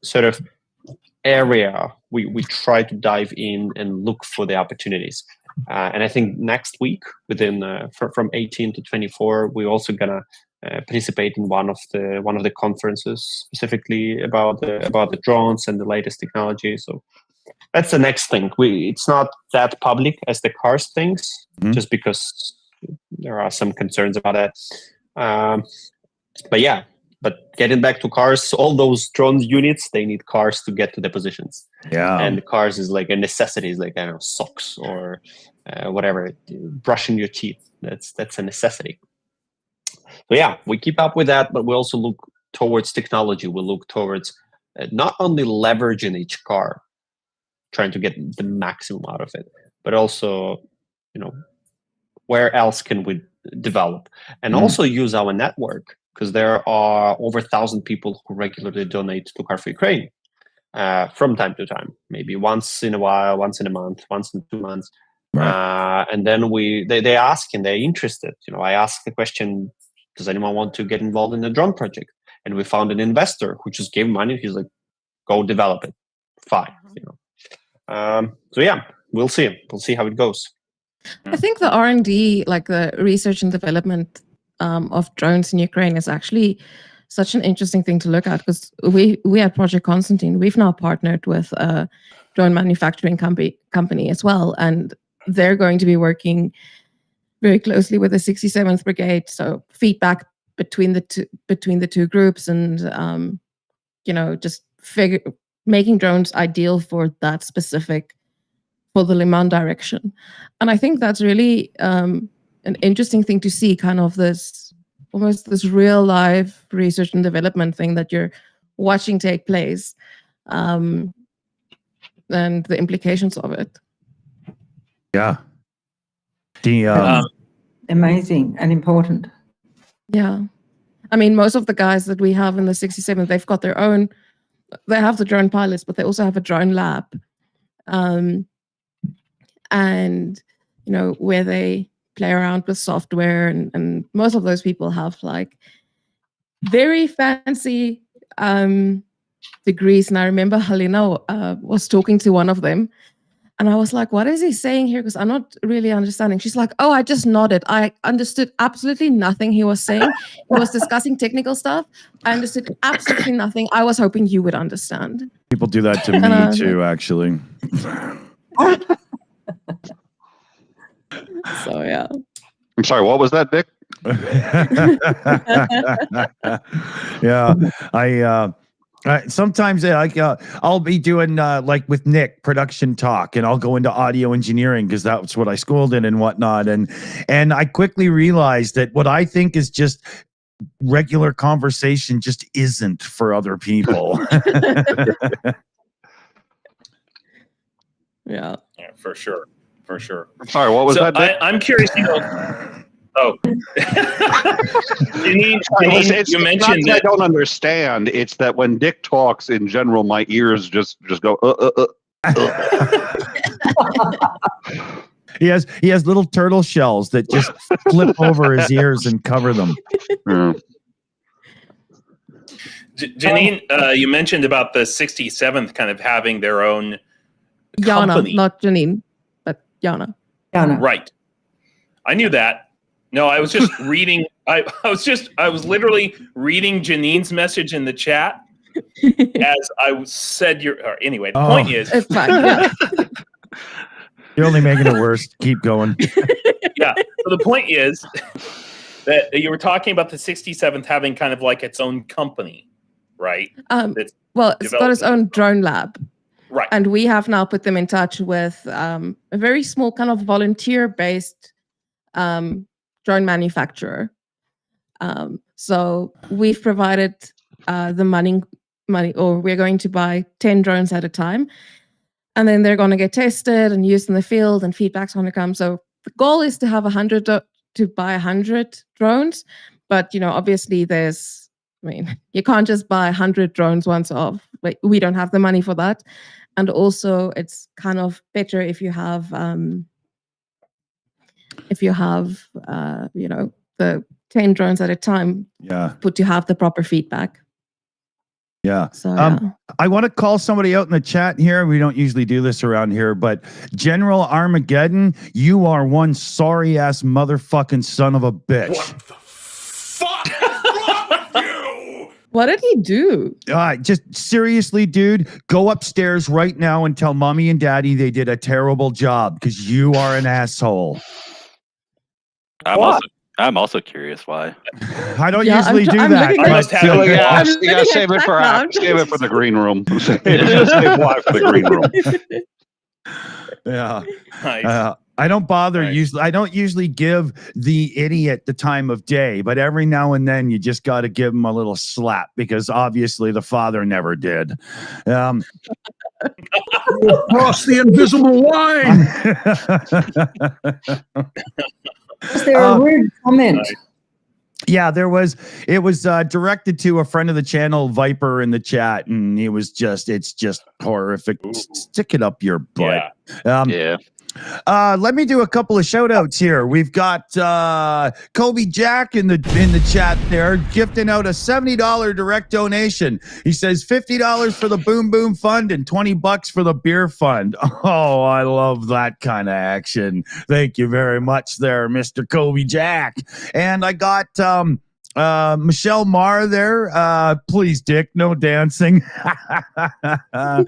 sort of area we try to dive in and look for the opportunities. And I think next week, within from 18 to 24, we're also gonna participate in one of the conferences specifically about the drones and the latest technology. So that's the next thing. It's not that public as the cars things, just because there are some concerns about that. But yeah, But getting back to cars, all those drone units, they need cars to get to the positions. Yeah. And cars is like a necessity, is like, I don't know, socks or whatever, brushing your teeth. That's a necessity. So yeah, we keep up with that, but we also look towards technology. We look towards not only leveraging each car, trying to get the maximum out of it, but also, where else can we develop and also use our network, because there are over 1,000 people who regularly donate to Car4Ukraine from time to time, maybe once in a while, once in a month, once in 2 months. Right. And then they ask and they're interested. I asked the question, does anyone want to get involved in the drone project? And we found an investor who just gave money. He's like, go develop it. Fine. So yeah, we'll see. We'll see how it goes. I think the R&D, like the research and development of drones in Ukraine, is actually such an interesting thing to look at, because we at Project Constantine, we've now partnered with a drone manufacturing company as well, and they're going to be working very closely with the 67th Brigade. So feedback between the two groups, and just making drones ideal for that specific, for the Le Mans direction. And I think that's really an interesting thing to see, kind of this real life research and development thing that you're watching take place, and the implications of it. Yeah. Amazing and important. Yeah. I mean, most of the guys that we have in the 67th, they've got their own, they have the drone pilots, but they also have a drone lab. And, where they play around with software, and most of those people have like very fancy degrees. And I remember Helena was talking to one of them, and I was like, what is he saying here? Because I'm not really understanding. She's like, oh, I just nodded. I understood absolutely nothing he was saying. He was discussing technical stuff. I understood absolutely nothing. I was hoping you would understand. People do that to me too, actually. So, yeah. I'm sorry, what was that, Vic? Yeah, sometimes I'll be doing like with Nick production talk, and I'll go into audio engineering because that's what I schooled in and whatnot, and I quickly realized that what I think is just regular conversation just isn't for other people. Yeah, for sure. I'm sorry, what was that, Vic? I'm curious, Oh, Janine, you mentioned that. I don't understand. It's that when Dick talks, in general, my ears just go. He has little turtle shells that just flip over his ears and cover them. Janine, you mentioned about the 67th kind of having their own Jana, company. not Janine, but Jana. Right. I knew that. No, I was just reading. I was literally reading Janine's message in the chat as I said. Anyway, the point is, it's fine. Yeah. You're only making it worse. Keep going. Yeah. So the point is that you were talking about the 67th having kind of like its own company, right? Well, it's got its own drone lab. Right. And we have now put them in touch with a very small kind of volunteer-based drone manufacturer. So we've provided the money, or we're going to buy 10 drones at a time. And then they're going to get tested and used in the field, and feedback's going to come. So the goal is to have to buy 100 drones. But, obviously you can't just buy 100 drones once off. We don't have the money for that. And also it's kind of better if you have the 10 drones at a time, to have the proper feedback. Yeah. So I want to call somebody out in the chat here. We don't usually do this around here, but General Armageddon, you are one sorry ass motherfucking son of a bitch. What the fuck wrong with you? What did he do? Just seriously, dude, go upstairs right now and tell mommy and daddy they did a terrible job, because you are an asshole. I'm I'm also curious why. I don't Yeah, usually do I'm that. looking I at- must have You it. gotta I'm you looking gotta at save it for background. save it for the green room. Save the green room. Yeah. Nice. I don't bother Nice. usually. I don't usually give the idiot the time of day, but every now and then you just got to give him a little slap because obviously the father never did. Across the invisible line. Was there a rude comment? Yeah, there was. It was directed to a friend of the channel, Viper, in the chat, and it was it's just horrific. Stick it up your butt. Yeah. Let me do a couple of shout outs here. We've got Kobe Jack in the chat there, gifting out a $70 direct donation. He says $50 for the Boom Boom Fund and $20 for the beer fund. Oh, I love that kind of action. Thank you very much there, Mr. Kobe Jack. And I got Michelle Marr there. Please, Dick, no dancing. I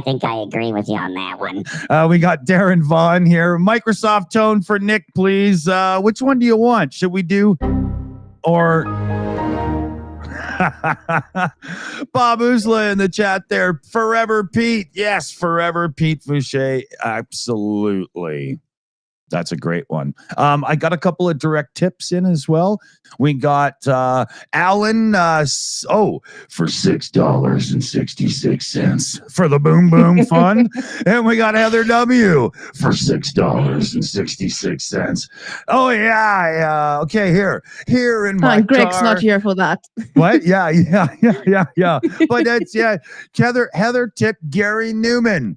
think I agree with you on that one. We got Darren Vaughn here. Microsoft tone for Nick, please. Which one do you want? Should we do or Bob Usla in the chat there? Forever Pete. Yes, Forever Pete Fouché. Absolutely. That's a great one. I got a couple of direct tips in as well. We got Alan, for $6.66 for the Boom Boom Fund. And we got Heather W for $6.66. Oh, yeah. Okay, here in my Greg's car. not here for that. What? Yeah. But that's, Heather tipped Gary Newman.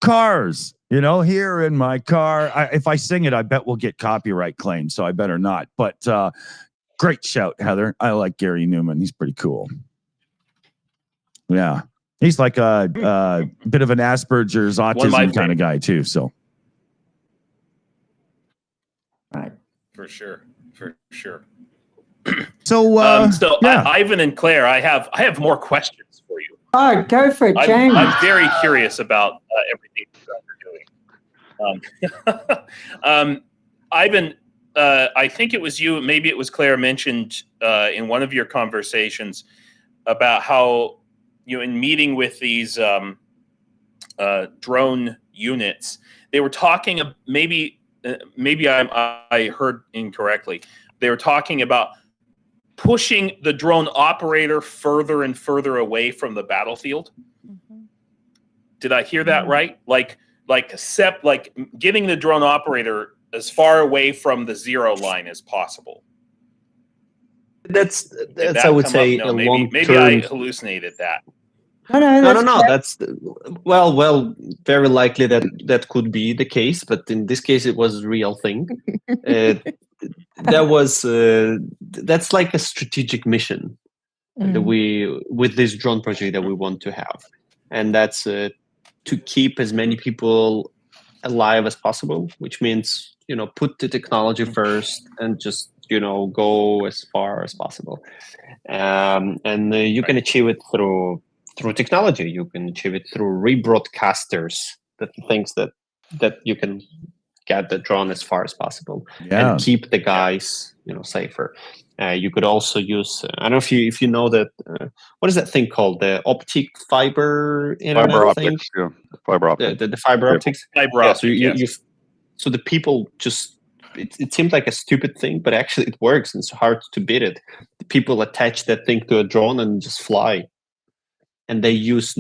Cars. Here in my car. If I sing it, I bet we'll get copyright claims, so I better not. But great shout, Heather. I like Gary Newman. He's pretty cool. Yeah. He's like a bit of an Asperger's autism kind of guy, too. So. Right. For sure. So, Ivan and Claire, I have more questions for you. Oh, go for it, James. I'm very curious about everything you guys are doing. Ivan, I think it was you, maybe it was Claire, mentioned in one of your conversations about how in meeting with these drone units, they were talking. Maybe I heard incorrectly. They were talking about pushing the drone operator further and further away from the battlefield. Mm-hmm. Did I hear that right? Like getting the drone operator as far away from the zero line as possible. That's I would say a long maybe term. I hallucinated that. No. That's well, very likely that could be the case, but in this case, it was a real thing. That's like a strategic mission that with this drone project that we want to have, and that's to keep as many people alive as possible, which means put the technology first and just go as far as possible, and you can achieve it through technology. You can achieve it through rebroadcasters, the things that you can get the drone as far as possible and keep the guys safer. You could also use I don't know if you know that what is that thing called, the optic fiber internet Fiber thing? optics, yeah. Fiber optics. The fiber optics. Fiber optics. So so the people just it seems like a stupid thing, but actually it works and it's hard to beat it. The people attach that thing to a drone and just fly, and they use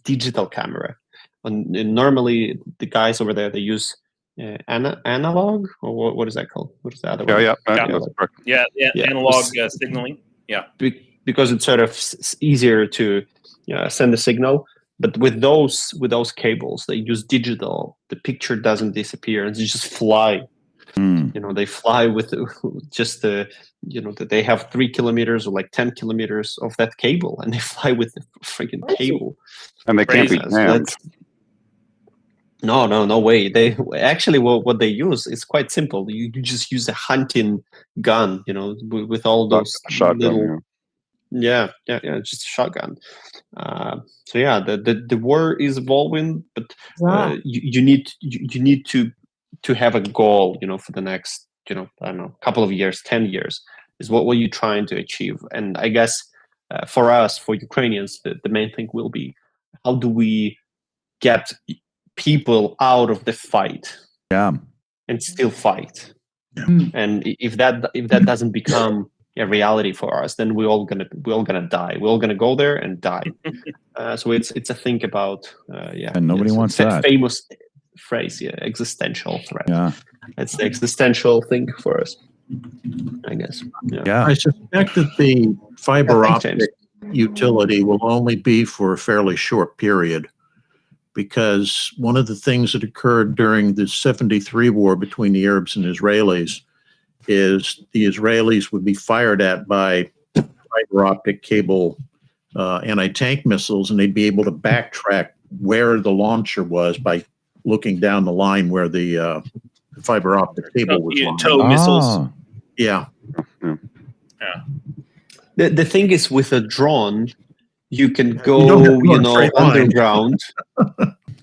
digital camera. And normally the guys over there, they use analog, or what is that called? What is the other one? Analog signaling. Yeah, because it's sort of easier to send a signal. But with those cables, they use digital. The picture doesn't disappear, and they just fly. They fly with just they have 3 kilometers or like 10 kilometers of that cable, and they fly with the freaking cable. And they can't be jammed. No way. They actually what they use is quite simple. You just use a hunting gun, with all those shotgun, just a shotgun. So the war is evolving, but you need to have a goal, for the next I don't know, a couple of years, 10 years, is what were you trying to achieve? And I guess for us, for Ukrainians, the main thing will be, how do we get people out of the fight and still fight? And if that doesn't become a reality for us, then we're all gonna die. We're all gonna go there and die. So it's a think about and nobody wants that famous phrase, existential threat. Yeah, it's the existential thing for us, I guess. Yeah. I suspect that the fiber optic utility will only be for a fairly short period, because one of the things that occurred during the 73 war between the Arabs and Israelis is the Israelis would be fired at by fiber optic cable anti-tank missiles, and they'd be able to backtrack where the launcher was by looking down the line where the fiber optic cable was. Tow missiles. Yeah. The thing is, with a drone, you can go, underground.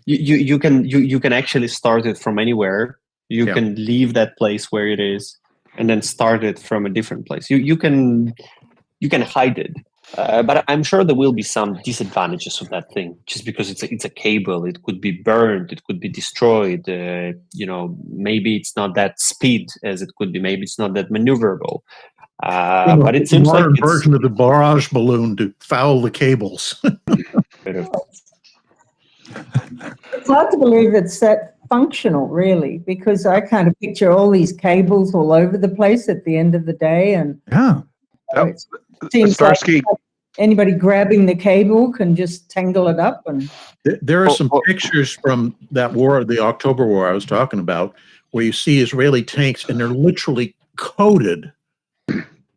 you can actually start it from anywhere. You can leave that place where it is, and then start it from a different place. You can hide it, but I'm sure there will be some disadvantages of that thing. Just because it's a cable, it could be burned, it could be destroyed. Maybe it's not that speed as it could be. Maybe it's not that maneuverable. But it seems like it's a version of the barrage balloon to foul the cables. It's hard to believe it's that functional, really, because I kind of picture all these cables all over the place at the end of the day, and it seems Starsky. like anybody grabbing the cable can just tangle it up. And there are some pictures from that war, the October War I was talking about, where you see Israeli tanks, and they're literally coated,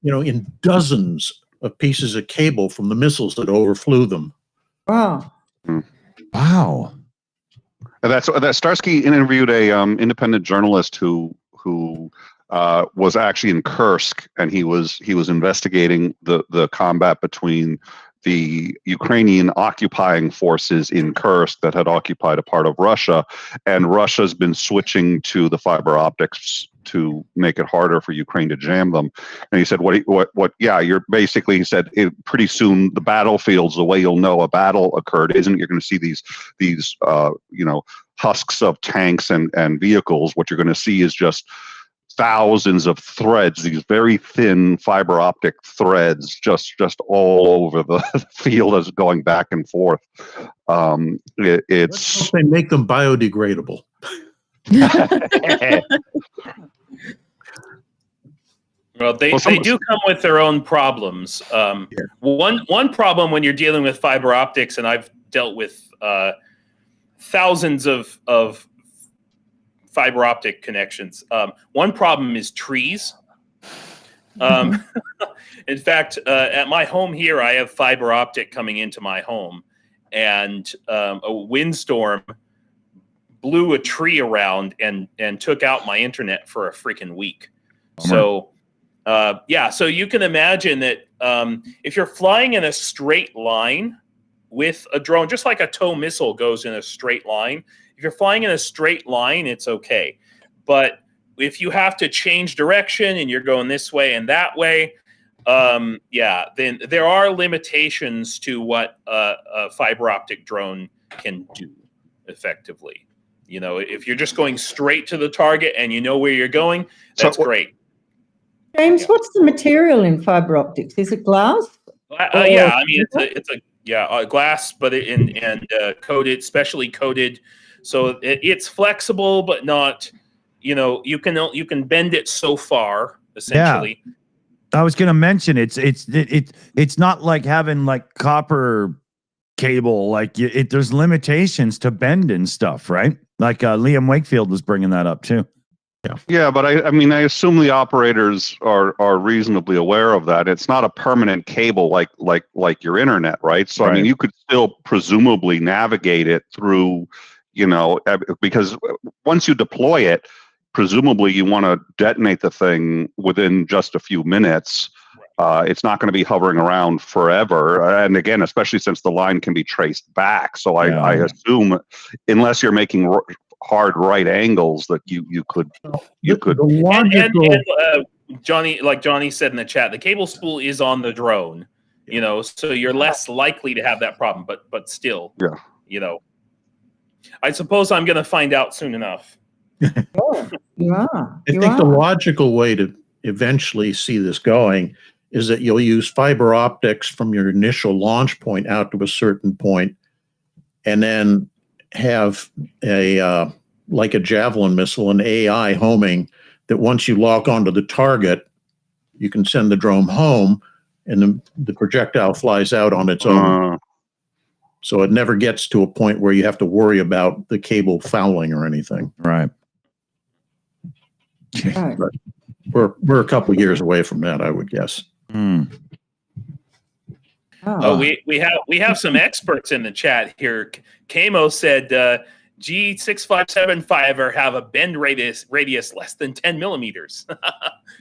in dozens of pieces of cable from the missiles that overflew them. Wow. Wow. That Starsky interviewed a independent journalist who was actually in Kursk, and he was investigating the combat between the Ukrainian occupying forces in Kursk that had occupied a part of Russia, and Russia's been switching to the fiber optics to make it harder for Ukraine to jam them. And he said, you're basically, he said, pretty soon the battlefields, the way you'll know a battle occurred isn't you're going to see these husks of tanks and vehicles. What you're going to see is just thousands of threads, these very thin fiber optic threads, just all over the field as going back and forth. It's they make them biodegradable. Well, they do come with their own problems. One problem when you're dealing with fiber optics, and I've dealt with thousands of fiber optic connections. One problem is trees. In fact, at my home here, I have fiber optic coming into my home, and a windstorm blew a tree around and took out my internet for a freaking week. So you can imagine that if you're flying in a straight line with a drone, just like a tow missile goes in a straight line, if you're flying in a straight line, it's okay. But if you have to change direction and you're going this way and that way, then there are limitations to what a fiber optic drone can do effectively. If you're just going straight to the target and you know where you're going, that's great. James, what's the material in fiber optics? Is it glass? It's a glass, but coated, specially coated. So it's flexible, but not, you can bend it so far, essentially. Yeah. I was going to mention it's not like having like copper cable. Like there's limitations to bend and stuff, right? Like Liam Wakefield was bringing that up too. Yeah, but I assume the operators are reasonably aware of that. It's not a permanent cable like your internet, right? So Right. you could still presumably navigate it through, because once you deploy it, presumably you want to detonate the thing within just a few minutes. It's not going to be hovering around forever. And again, especially since the line can be traced back. So I assume, unless you're making hard right angles that you could. The logical. And Johnny, like Johnny said in the chat, the cable spool is on the drone. So you're less likely to have that problem. But still, I suppose I'm going to find out soon enough. You are. I think the logical way to eventually see this going is that you'll use fiber optics from your initial launch point out to a certain point, and then have like a javelin missile, an AI homing that once you lock onto the target, you can send the drone home, and the projectile flies out on its own. So it never gets to a point where you have to worry about the cable fouling or anything. Right. But we're a couple years away from that, I would guess. We have some experts in the chat here. Kamo said G6575 have a bend radius less than 10 millimeters.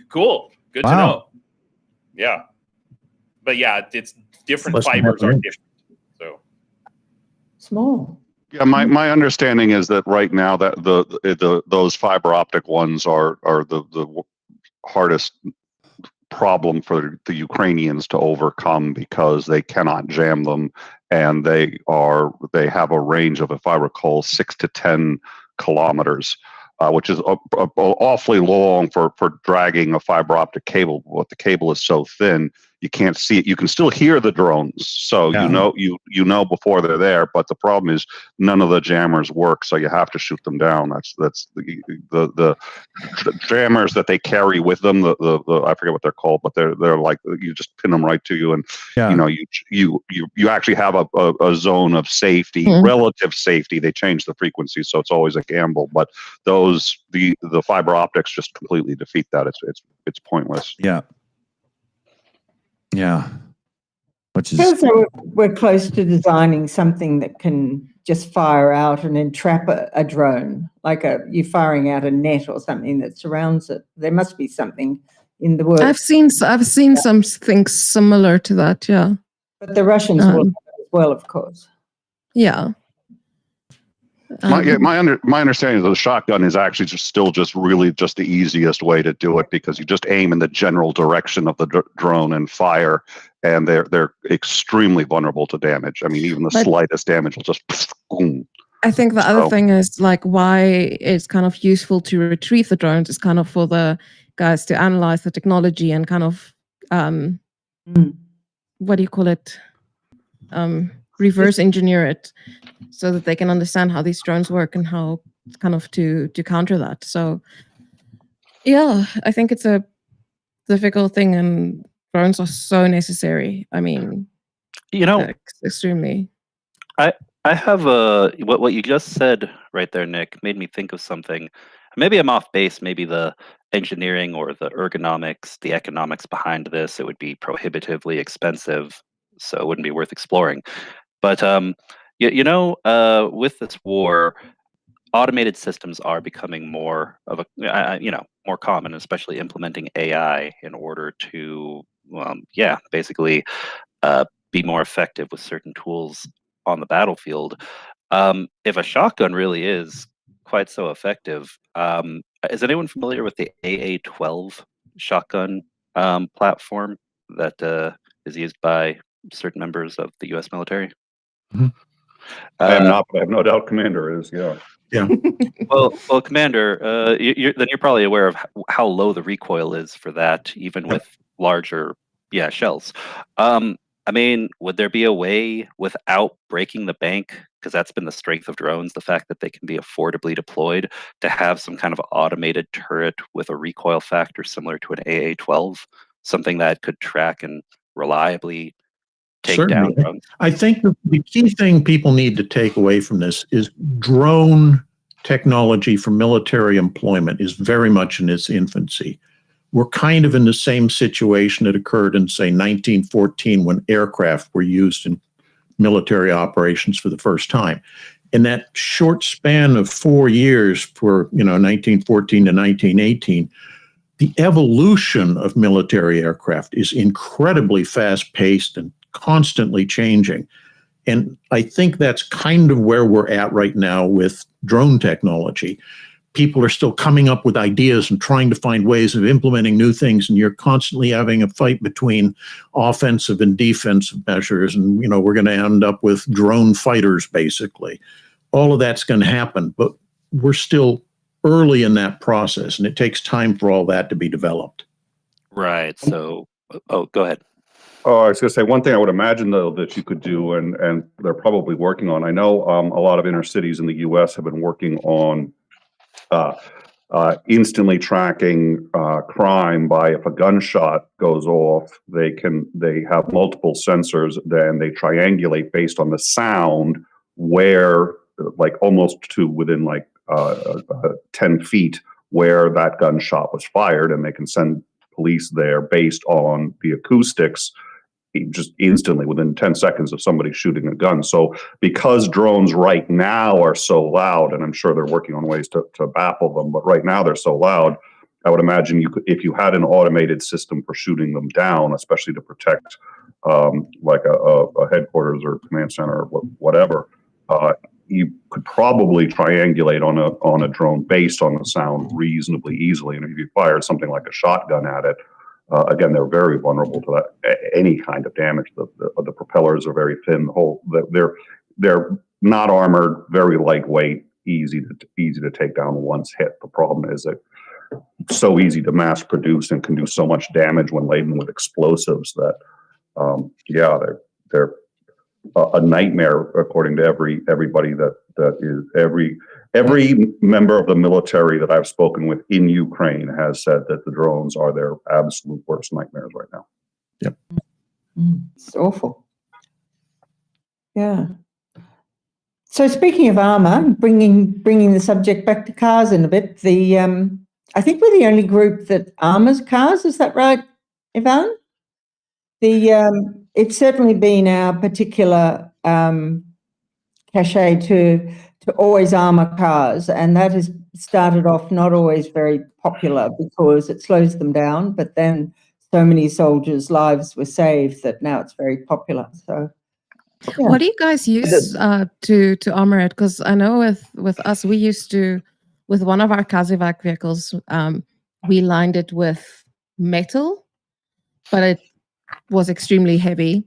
Cool. Good to know. Yeah. But yeah, it's different fibers are different. So small. Yeah, my understanding is that right now that those fiber optic ones are the hardest problem for the Ukrainians to overcome because they cannot jam them, and they have a range of, if I recall, 6 to 10 kilometers, which is awfully long for dragging a fiber optic cable. But the cable is so thin, you can't see it. You can still hear the drones, so you know before they're there. But the problem is none of the jammers work, so you have to shoot them down. That's the jammers that they carry with them. The I forget what they're called, but they're like, you just pin them right to you, and you actually have a zone of safety, relative safety. They change the frequency, so it's always a gamble. But the fiber optics just completely defeat that. It's pointless. Yeah. Which is So we're close to designing something that can just fire out and entrap a drone, like you firing out a net or something that surrounds it. There must be something in the works. I've seen something similar to that. Yeah. But the Russians will have it as well, of course. Yeah. My understanding is the shotgun is actually still really the easiest way to do it, because you just aim in the general direction of the drone and fire, and they're extremely vulnerable to damage. I mean, even the slightest damage will just boom. I think the other thing is like why it's kind of useful to retrieve the drones is kind of for the guys to analyze the technology and kind of what do you call it? Reverse engineer it so that they can understand how these drones work and how kind of to counter that. So yeah, I think it's a difficult thing, and drones are so necessary. I mean, extremely. I have what you just said right there, Nick, made me think of something. Maybe I'm off base. Maybe the engineering or the ergonomics, the economics behind this, it would be prohibitively expensive, so it wouldn't be worth exploring. But with this war, automated systems are becoming more of more common, especially implementing AI in order to, basically be more effective with certain tools on the battlefield. If a shotgun really is quite so effective, is anyone familiar with the AA-12 shotgun platform that is used by certain members of the U.S. military? I am not, but I have no doubt Commander is. Yeah. Well, Commander, you're probably aware of how low the recoil is for that, even with larger, shells. I mean, would there be a way without breaking the bank, because that's been the strength of drones, the fact that they can be affordably deployed, to have some kind of automated turret with a recoil factor similar to an AA-12, something that could track and reliably take down drones? I think the key thing people need to take away from this is drone technology for military employment is very much in its infancy. We're kind of in the same situation that occurred in, say, 1914 when aircraft were used in military operations for the first time. In that short span of 4 years, for 1914 to 1918, the evolution of military aircraft is incredibly fast-paced and constantly changing. And I think that's kind of where we're at right now with drone technology. People are still coming up with ideas and trying to find ways of implementing new things, and you're constantly having a fight between offensive and defensive measures, and we're going to end up with drone fighters, basically. All of that's going to happen, but we're still early in that process, and it takes time for all that to be developed. Right. So, go ahead. Oh, I was going to say one thing I would imagine, though, that you could do, and they're probably working on. I know a lot of inner cities in the U.S. have been working on instantly tracking crime by, if a gunshot goes off, they have multiple sensors, then they triangulate based on the sound where, like almost to within 10 feet where that gunshot was fired, and they can send police there based on the acoustics just instantly within 10 seconds of somebody shooting a gun. So because drones right now are so loud, and I'm sure they're working on ways to baffle them, but right now they're so loud, I would imagine if you had an automated system for shooting them down, especially to protect like a headquarters or command center or whatever, you could probably triangulate on a drone based on the sound reasonably easily. And if you fired something like a shotgun at it, again, they're very vulnerable to that, any kind of damage. The propellers are very thin. They're not armored, very lightweight, easy to take down once hit. The problem is that it's so easy to mass produce and can do so much damage when laden with explosives that, they're a nightmare, according to everybody that is every member of the military that I've spoken with in Ukraine has said that the drones are their absolute worst nightmares right now. Yep. It's awful. Yeah. So speaking of armor, bringing the subject back to cars in a bit, I think we're the only group that armors cars. Is that right, Ivan? It's certainly been our particular cachet to always armor cars, and that has started off not always very popular because it slows them down, but then so many soldiers' lives were saved that now it's very popular. So yeah. What do you guys use to armor it? Because I know with us, we used to, with one of our Kazivac vehicles, we lined it with metal, but it was extremely heavy.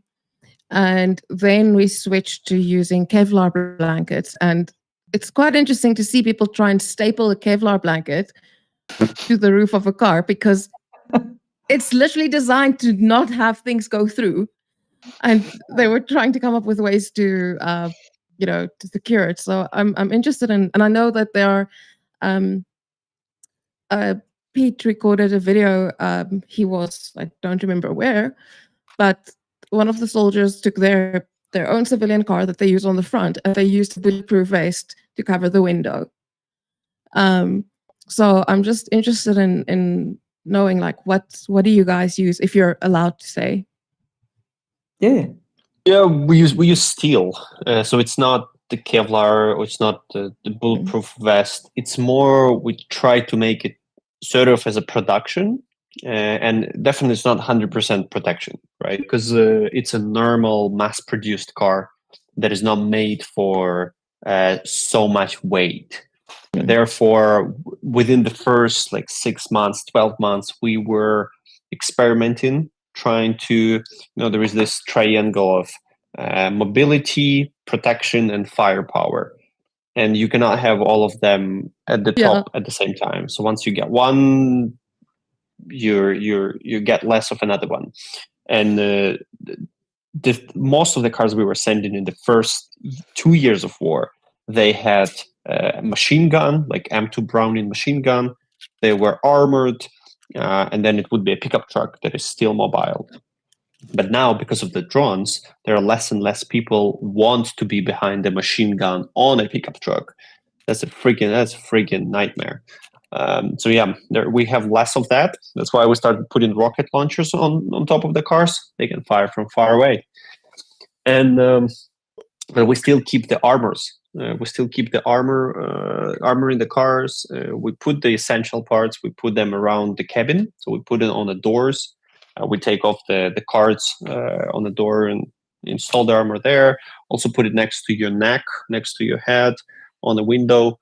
And then we switched to using Kevlar blankets. And it's quite interesting to see people try and staple a Kevlar blanket to the roof of a car, because it's literally designed to not have things go through. And they were trying to come up with ways to, to secure it. So I'm interested in, and I know that there are, Pete recorded a video. He was, I don't remember where, but one of the soldiers took their own civilian car that they use on the front, and they used a bulletproof vest to cover the window. So I'm just interested in knowing, like, what do you guys use, if you're allowed to say? Yeah, we use steel. So it's not the Kevlar, or it's not the bulletproof vest. It's more, we try to make it sort of as a production, and definitely it's not 100% protection, right? Because it's a normal mass-produced car that is not made for so much weight. Therefore, within the first 6 months, 12 months, we were experimenting, trying to, there is this triangle of mobility, protection, and firepower. And you cannot have all of them at the top at the same time. So once you get one, you get less of another one. And most of the cars we were sending in the first 2 years of war, they had a machine gun, like M2 Browning machine gun. They were armored, and then it would be a pickup truck that is still mobile. But now, because of the drones, there are less and less people want to be behind a machine gun on a pickup truck. That's a freaking nightmare. So yeah, we have less of that. That's why we started putting rocket launchers on top of the cars. They can fire from far away. And but we still keep the armors. We still keep the armor in the cars. We put the essential parts. We put them around the cabin. So we put it on the doors. We take off the cards on the door, and install the armor there. Also put it next to your neck, next to your head, on the window,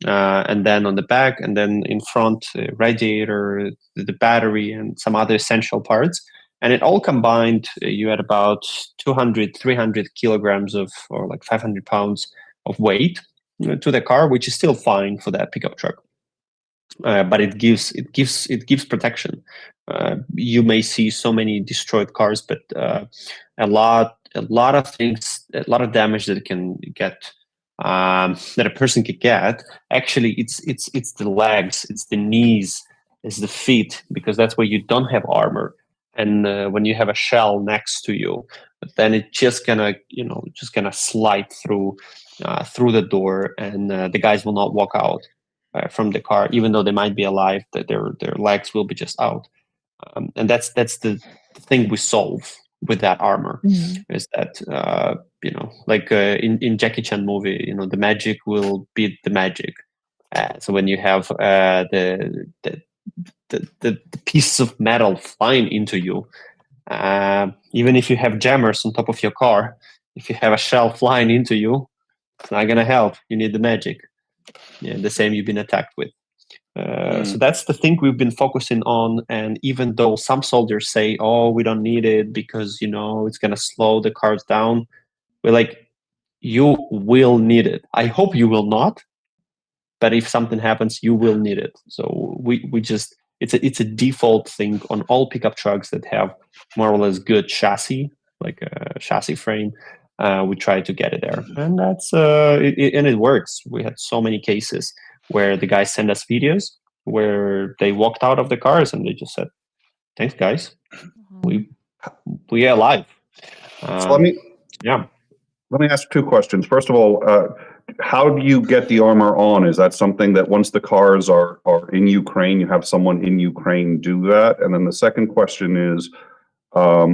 and then on the back, and then in front, radiator, the battery, and some other essential parts. And it all combined, you had about 200, 300 kilograms or like 500 pounds of weight to the car, which is still fine for that pickup truck. But it gives protection. You may see so many destroyed cars, but a lot of things, a lot of damage that it can get, that a person could get. Actually, it's the legs, it's the knees, it's the feet, because that's where you don't have armor. And when you have a shell next to you, then it's just gonna slide through the door, and the guys will not walk out from the car, even though they might be alive. That their legs will be just out. And that's the thing we solve with that armor. Is that like in Jackie Chan movie, the magic will beat the magic. So when you have the pieces of metal flying into you, even if you have jammers on top of your car, if you have a shell flying into you, it's not gonna help. You need the magic. Yeah, the same you've been attacked with. So that's the thing we've been focusing on. And even though some soldiers say, "Oh, we don't need it because it's gonna slow the cars down," we're like, you will need it. I hope you will not, but if something happens, you will need it. So we just it's a default thing on all pickup trucks that have more or less good chassis, like a chassis frame. We try to get it there, and that's it works. We had so many cases where the guys send us videos where they walked out of the cars and they just said, "Thanks, guys, we are alive." So let me ask two questions. First of all, how do you get the armor on? Is that something that once the cars are in Ukraine, you have someone in Ukraine do that? And then the second question is, how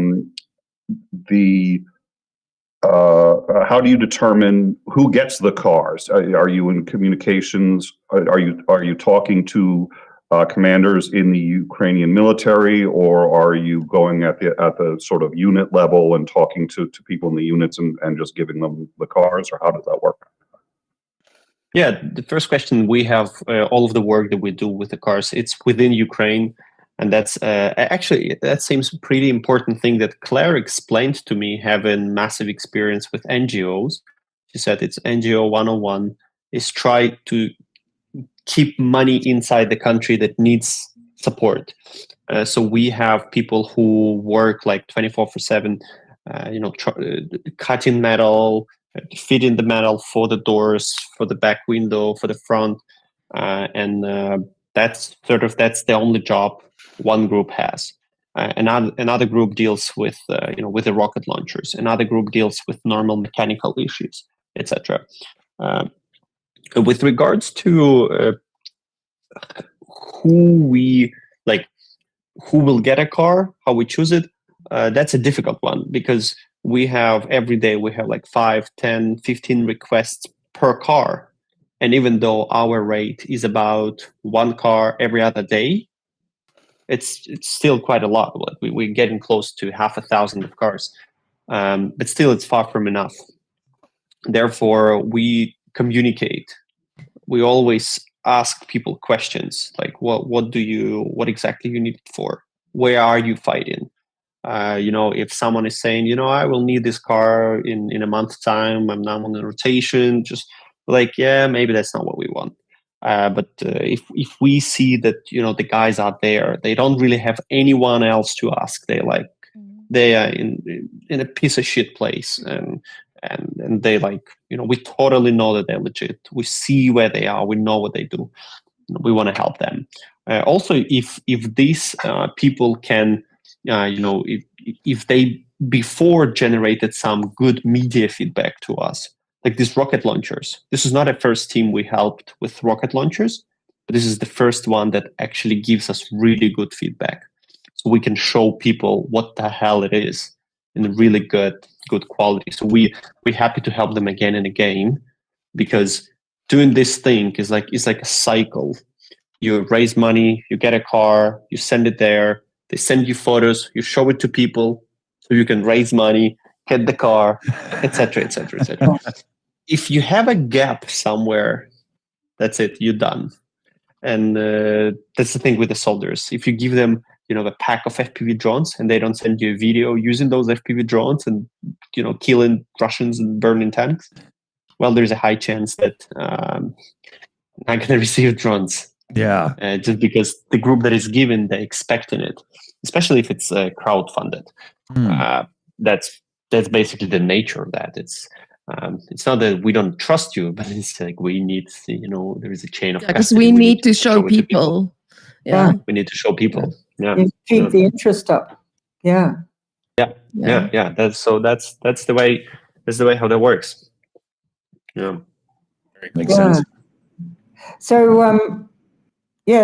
do you determine who gets the cars? Are you in communications? Are you talking to commanders in the Ukrainian military, or are you going at the sort of unit level and talking to people in the units and just giving them the cars, or how does that work? Yeah, the first question, we have all of the work that we do with the cars, it's within Ukraine. And that's actually, that seems a pretty important thing that Claire explained to me, having massive experience with NGOs. She said it's NGO 101, is try to keep money inside the country that needs support. So we have people who work like 24/7, cutting metal, fitting the metal for the doors, for the back window, for the front, and that's the only job one group has. Another group deals with with the rocket launchers. Another group deals with normal mechanical issues, etc. With regards to who will get a car, how we choose it, that's a difficult one, because every day we have like 5, 10, 15 requests per car. And even though our rate is about one car every other day, it's still quite a lot. We're getting close to 500,000 of cars, but still it's far from enough. Therefore, we communicate. We always ask people questions like, what exactly you need it for? Where are you fighting? If someone is saying, I will need this car in a month's time, I'm now on the rotation, just like, yeah, maybe that's not what we want. But if we see that, the guys out there, they don't really have anyone else to ask, they are in a piece of shit place, and they we totally know that they're legit. We see where they are, we know what they do. We want to help them. Also, if these people can, if they before generated some good media feedback to us, like these rocket launchers. This is not a first team we helped with rocket launchers, but this is the first one that actually gives us really good feedback. So we can show people what the hell it is in really good quality. So we're happy to help them again and again, because doing this thing is like a cycle. You raise money, you get a car, you send it there, they send you photos, you show it to people, so you can raise money, get the car, etc., etc., etc. If you have a gap somewhere, that's it. You're done. And that's the thing with the soldiers. If you give them, a pack of FPV drones, and they don't send you a video using those FPV drones and killing Russians and burning tanks, well, there's a high chance that I'm not going to receive drones. Yeah. Just because the group that is given, they're expecting it, especially if it's crowdfunded. That's basically the nature of that. It's not that we don't trust you, but it's like we need, there is a chain of because we need to show people. Yeah, we need to show people. Yeah, keep the interest up. Yeah. Yeah. That's the way. That's the way how that works. Yeah, makes sense. So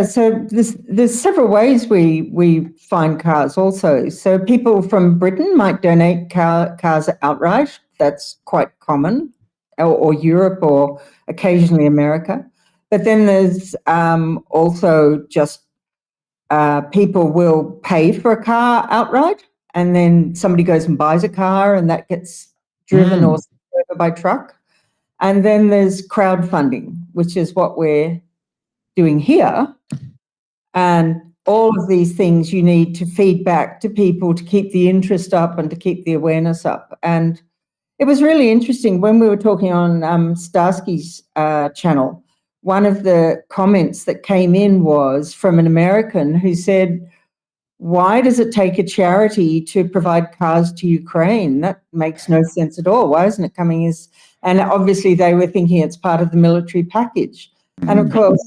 so there's several ways we find cars also. So people from Britain might donate cars outright. That's quite common, or Europe, or occasionally America. But then there's also just people will pay for a car outright, and then somebody goes and buys a car, and that gets driven or sent over by truck. And then there's crowdfunding, which is what we're doing here. And all of these things you need to feed back to people to keep the interest up and to keep the awareness up. And it was really interesting when we were talking on Starsky's channel. One of the comments that came in was from an American who said, why does it take a charity to provide cars to Ukraine? That makes no sense at all. Why isn't it coming as... And obviously they were thinking it's part of the military package. And of course,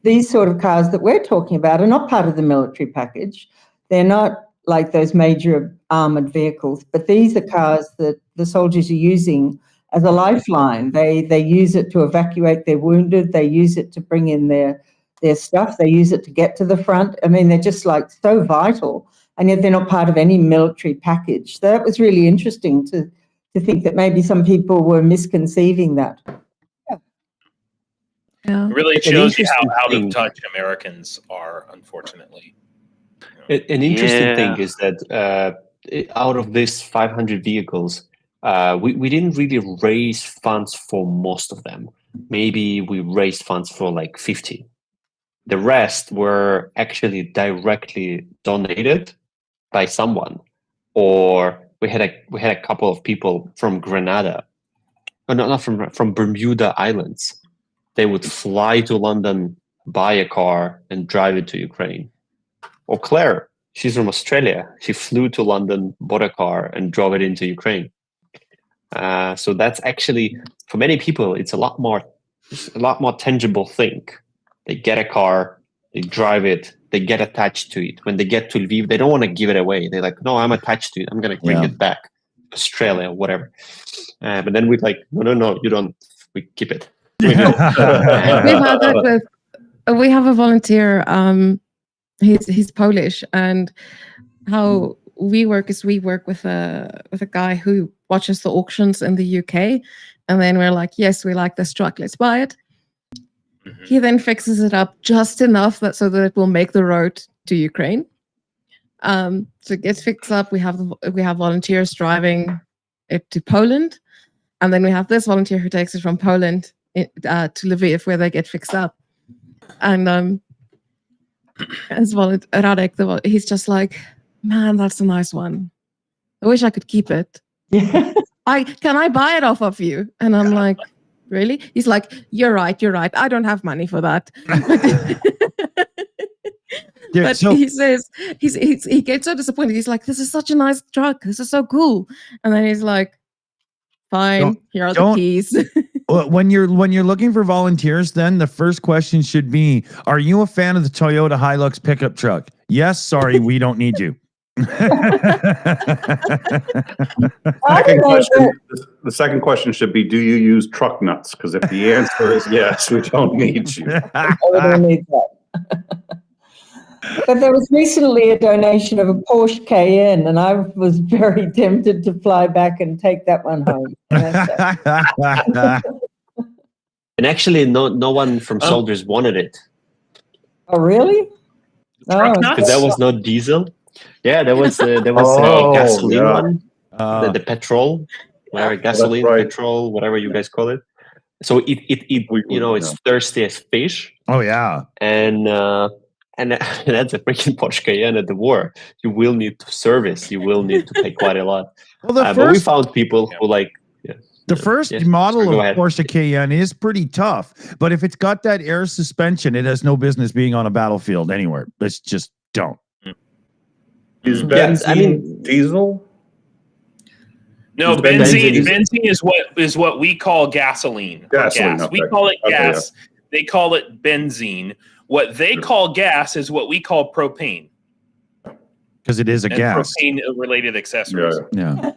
these sort of cars that we're talking about are not part of the military package. They're not like those major armored vehicles, but these are cars that the soldiers are using as a lifeline. They use it to evacuate their wounded. They use it to bring in their stuff. They use it to get to the front. I mean, they're just like so vital, and yet they're not part of any military package. So that was really interesting to think that maybe some people were misconceiving that. Yeah. It really shows you how out of touch Americans are, unfortunately. An interesting thing is that out of these 500 vehicles, we didn't really raise funds for most of them. Maybe we raised funds for like 50. The rest were actually directly donated by someone, or we had a couple of people from Grenada, not from Bermuda Islands. They would fly to London, buy a car, and drive it to Ukraine. Or Claire, she's from Australia. She flew to London, bought a car, and drove it into Ukraine. So that's actually, for many people, it's a lot more tangible thing. They get a car, they drive it, they get attached to it. When they get to Lviv, they don't want to give it away. They're like, no, I'm attached to it. I'm going to bring it back to Australia, whatever. But then we're like, no, you don't. We keep it. We've had that with. We have a volunteer. He's Polish, and how we work is we work with a guy who watches the auctions in the UK, and then we're like, yes, we like this truck, let's buy it. He then fixes it up just enough so that it will make the road to Ukraine. So it gets fixed up. We have volunteers driving it to Poland, and then we have this volunteer who takes it from Poland to Lviv, where they get fixed up. And as Radek, he's just like, man, that's a nice one. I wish I could keep it. Can I buy it off of you? And I'm like, really? He's like, you're right. I don't have money for that. But he says he gets so disappointed. He's like, this is such a nice truck. This is so cool. And then he's like, fine, here are the keys. When you're looking for volunteers, then the first question should be, are you a fan of the Toyota Hilux pickup truck? Yes, sorry, we don't need you. The second question should be, do you use truck nuts? Because if the answer is yes, we don't need you. We don't need that. But there was recently a donation of a Porsche Cayenne, and I was very tempted to fly back and take that one home. And actually, no one from soldiers wanted it. Oh, really? Because that was not diesel. Yeah, there was a gasoline one. the petrol, whatever, gasoline, right. petrol, whatever you guys call it. So it's thirsty as fish. Oh yeah. And that's a freaking Porsche Cayenne at the war. You will need to service. You will need to pay quite a lot. Well, the But we first found people who like. the first yes, model sorry, go of ahead. Porsche Cayenne is pretty tough, but if it's got that air suspension, it has no business being on a battlefield anywhere. Let's just don't. Is Yeah, benzene I mean- diesel? No, Is benzene- benzene is what we call gasoline. or Gasoline, gas. We okay. call it Okay, yeah. gas. They call it benzene. What they call gas is what we call propane. Because it is a And gas. propane related accessories. Yeah.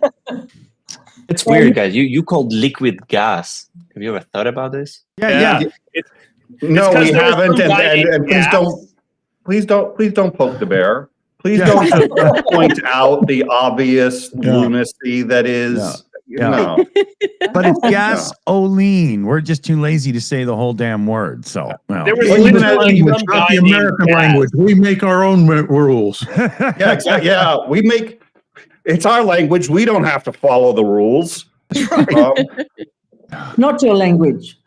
It's weird, guys. You called liquid gas. Have you ever thought about this? Yeah. No, 'cause we there was haven't, some guy and named please don't poke the bear. Please Yeah. don't just point out the obvious Yeah. lunacy that is. Yeah. No. But it's gasoline. We're just too lazy to say the whole damn word. So well. There was Well, even that literally language, some not guy the named American Gas. language. We make our own rules. Yeah, exactly. Yeah, we make it's our language. We don't have to follow the rules. Not your language.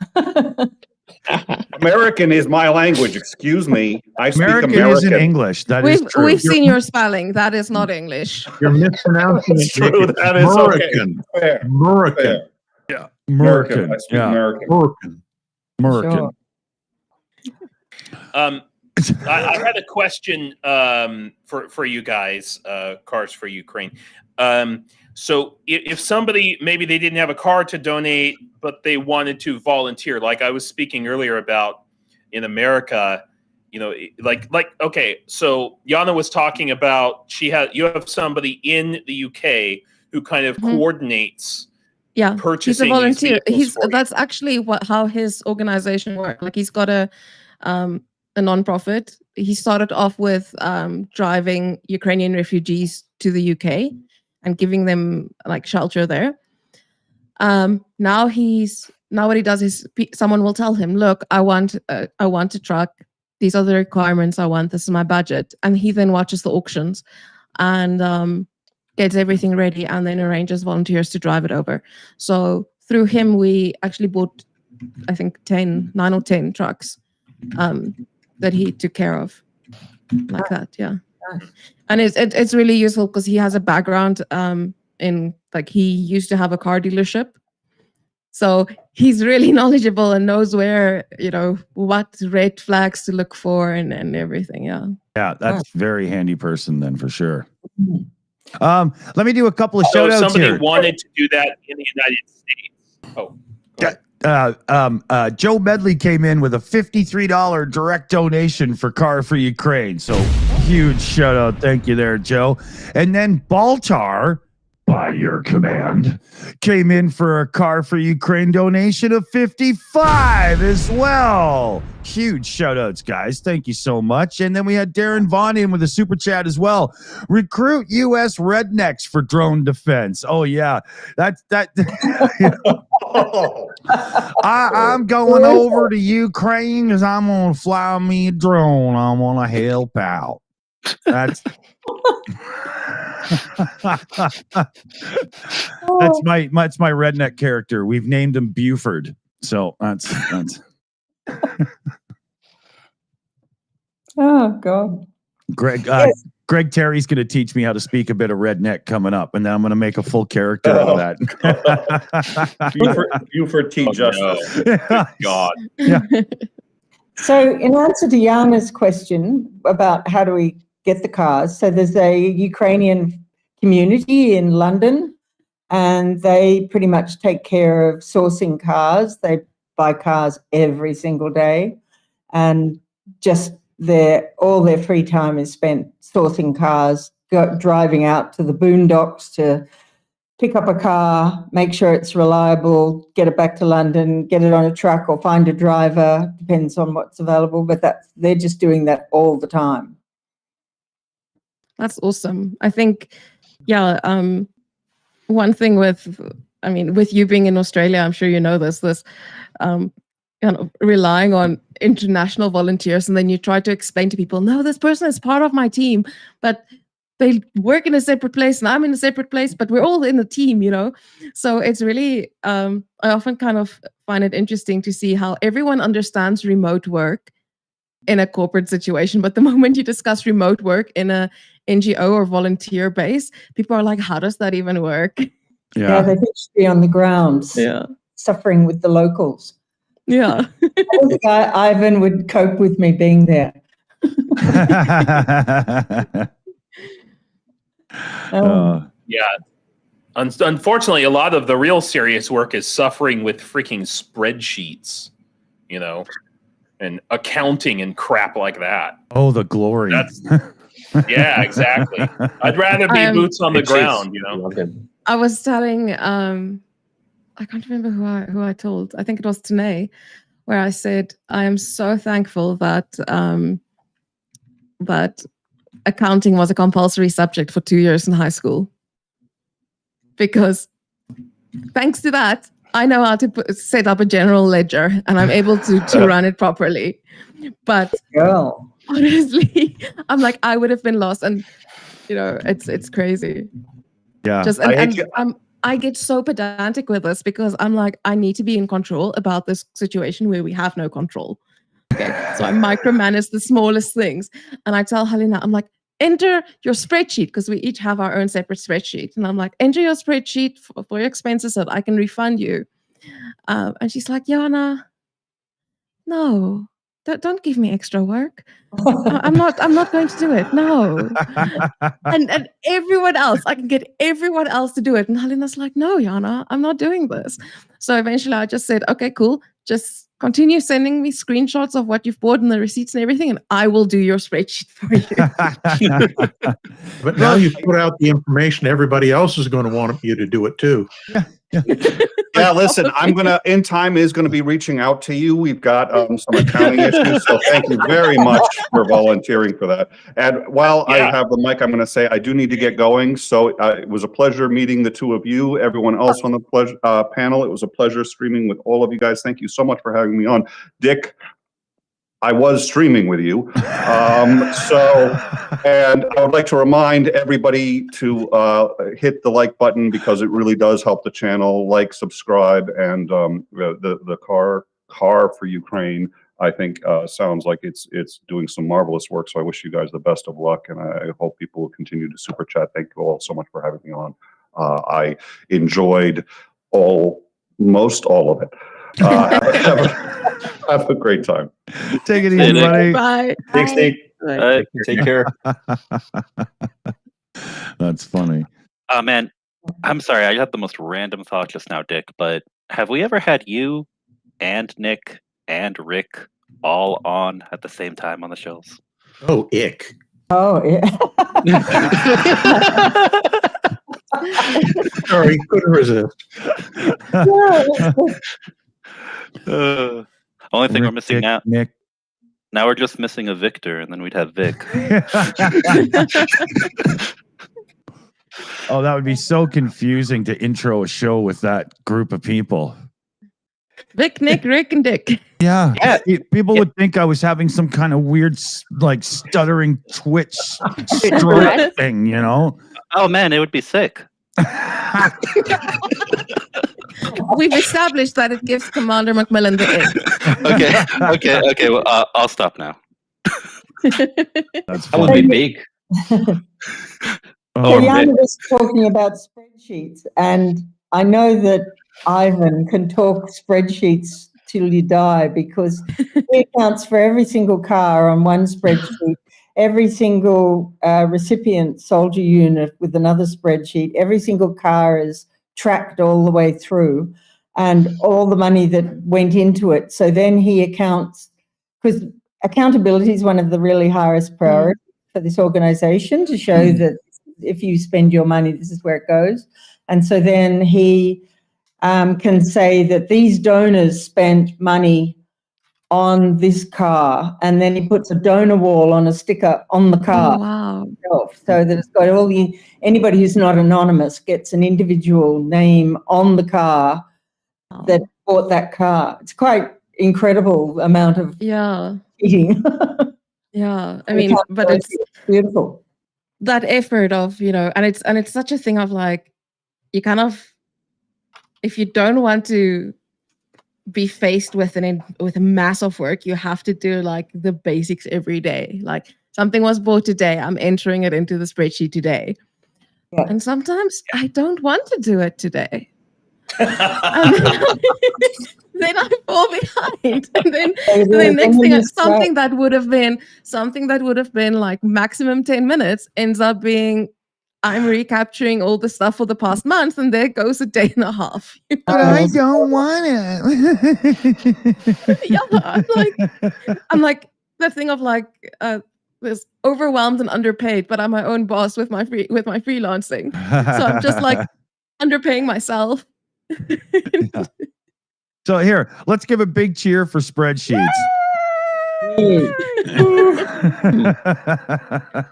American is my language. Excuse me. I speak American American. isn't English. That is true. We've seen your spelling. That is not English. You're mispronouncing It's it. true. Nick. That It's is okay. American. Fair. American. Fair. Yeah. American. American. I speak Yeah. American. American. American. I had a question for you guys, Cars for Ukraine. So if somebody, maybe they didn't have a car to donate, but they wanted to volunteer, like I was speaking earlier about in America, okay, so Jana was talking about you have somebody in the UK who kind of coordinates Yeah, purchasing he's a volunteer. these vehicles for you. That's actually how his organization works. Like he's got a nonprofit. He started off with driving Ukrainian refugees to the UK and giving them like shelter there. Now what he does is someone will tell him, "Look, I want a truck. These are the requirements I want. This is my budget," and he then watches the auctions and gets everything ready and then arranges volunteers to drive it over. So through him, we actually bought, I think, 9 or 10 trucks that he took care of, like that. Yeah, and it's really useful because he has a background in, like, he used to have a car dealership, so he's really knowledgeable and knows where, what red flags to look for and everything. Yeah, that's very handy person then for sure. Let me do a couple of shout outs somebody here. wanted to do that in the United States. Oh, go ahead. Joe Medley came in with a $53 direct donation for Car4Ukraine. So huge shout out. Thank you there, Joe. And then Baltar, by your command, came in for a Car4Ukraine donation of 55 as well. Huge shout outs, guys. Thank you so much. And then we had Darren Vaughn in with a super chat as well. Recruit U.S. rednecks for drone defense. Oh, yeah. That's that. I'm going over to Ukraine because I'm going to fly me a drone. I want to help out. That's that's my redneck character. We've named him Buford. So that's Oh God. Greg. Greg Terry's going to teach me how to speak a bit of redneck coming up, and then I'm going to make a full character out of that. Buford T. Justice. God. Yeah. So in answer to Jana's question about how do we get the cars, so there's a Ukrainian community in London, and they pretty much take care of sourcing cars. They buy cars every single day, and just all their free time is spent sourcing cars, driving out to the boondocks to pick up a car, make sure it's reliable, get it back to London, get it on a truck or find a driver, depends on what's available, but they're just doing that all the time. That's awesome. I think, one thing with you being in Australia, I'm sure you know this, relying on international volunteers, and then you try to explain to people, no, this person is part of my team, but they work in a separate place and I'm in a separate place, but we're all in a team, you know? So it's really, I often kind of find it interesting to see how everyone understands remote work in a corporate situation. But the moment you discuss remote work in a NGO or volunteer base, people are like, how does that even work? Yeah, they should be on the grounds, suffering with the locals. Yeah. I don't think Ivan would cope with me being there. Yeah. Unfortunately, a lot of the real serious work is suffering with freaking spreadsheets, you know, and accounting and crap like that. Oh, the glory. Yeah, exactly. I'd rather be boots on the ground, you know. I was telling, I can't remember who I told. I think it was Tanae, where I said, I am so thankful that that accounting was a compulsory subject for 2 years in high school. Because thanks to that, I know how to set up a general ledger and I'm able to run it properly. But honestly, I'm like, I would have been lost. And, you know, it's crazy. Yeah. I get so pedantic with this because I'm like, I need to be in control about this situation where we have no control. Okay. So I micromanage the smallest things. And I tell Helena, I'm like, enter your spreadsheet, because we each have our own separate spreadsheet. And I'm like, enter your spreadsheet for your expenses so that I can refund you. And she's like, Jana, no, don't give me extra work. I'm not going to do it. No. And everyone else, I can get everyone else to do it. And Helena's like, no, Jana, I'm not doing this. So eventually I just said, okay, cool. Just continue sending me screenshots of what you've bought and the receipts and everything, and I will do your spreadsheet for you. But now you put out the information, everybody else is going to want you to do it too. Yeah, listen, In Time is going to be reaching out to you. We've got some accounting issues, so thank you very much for volunteering for that. And while I have the mic, I'm going to say I do need to get going. So it was a pleasure meeting the two of you. Everyone else on the panel, it was a pleasure streaming with all of you guys. Thank you so much for having me on. Dick, I was streaming with you. And I would like to remind everybody to hit the like button because it really does help the channel. Like, subscribe, and the Car for Ukraine, I think, sounds like it's doing some marvelous work. So I wish you guys the best of luck, and I hope people will continue to super chat. Thank you all so much for having me on. I enjoyed most all of it. Have a great time. Take it easy, buddy. Bye. Thanks, Nick. Take care. That's funny. Oh, man. I'm sorry. I had the most random thought just now, Dick, but have we ever had you and Nick and Rick all on at the same time on the shows? Oh, ick. Oh, yeah. Sorry, couldn't resist. Only thing we're missing Dick, now. Nick. Now we're just missing a Victor, and then we'd have Vic. Oh, that would be so confusing to intro a show with that group of people. Vic, Nick, Rick, and Dick. Yeah. People would think I was having some kind of weird, like, stuttering Twitch stroke thing, you know? Oh, man, it would be sick. We've established that it gives Commander McMillan the ick. Okay. Well, I'll stop now. That would be big. Jana was talking about spreadsheets, and I know that Ivan can talk spreadsheets till you die because he accounts for every single car on one spreadsheet, every single recipient soldier unit with another spreadsheet, every single car is tracked all the way through, and all the money that went into it. So then he accounts, because accountability is one of the really highest priorities for this organization, to show that if you spend your money, this is where it goes. And so then he can say that these donors spent money on this car, and then he puts a donor wall on a sticker on the car. Oh, wow. So that it's got anybody who's not anonymous gets an individual name on the car that bought that car. It's quite incredible amount of cheating. Yeah. I mean, but it's beautiful. that effort of, and it's such a thing of like, you kind of, if you don't want to be faced with with a mass of work, you have to do like the basics every day. Like something was bought today, I'm entering it into the spreadsheet today. Yeah. And sometimes I don't want to do it today. Then I fall behind, and then the next thing, something that would have been like maximum 10 minutes ends up being, I'm recapturing all the stuff for the past month, and there goes a day and a half. But I don't want it. Yeah, I'm like that thing of like, was overwhelmed and underpaid, but I'm my own boss with my freelancing. So I'm just like underpaying myself. Yeah. So here, let's give a big cheer for spreadsheets.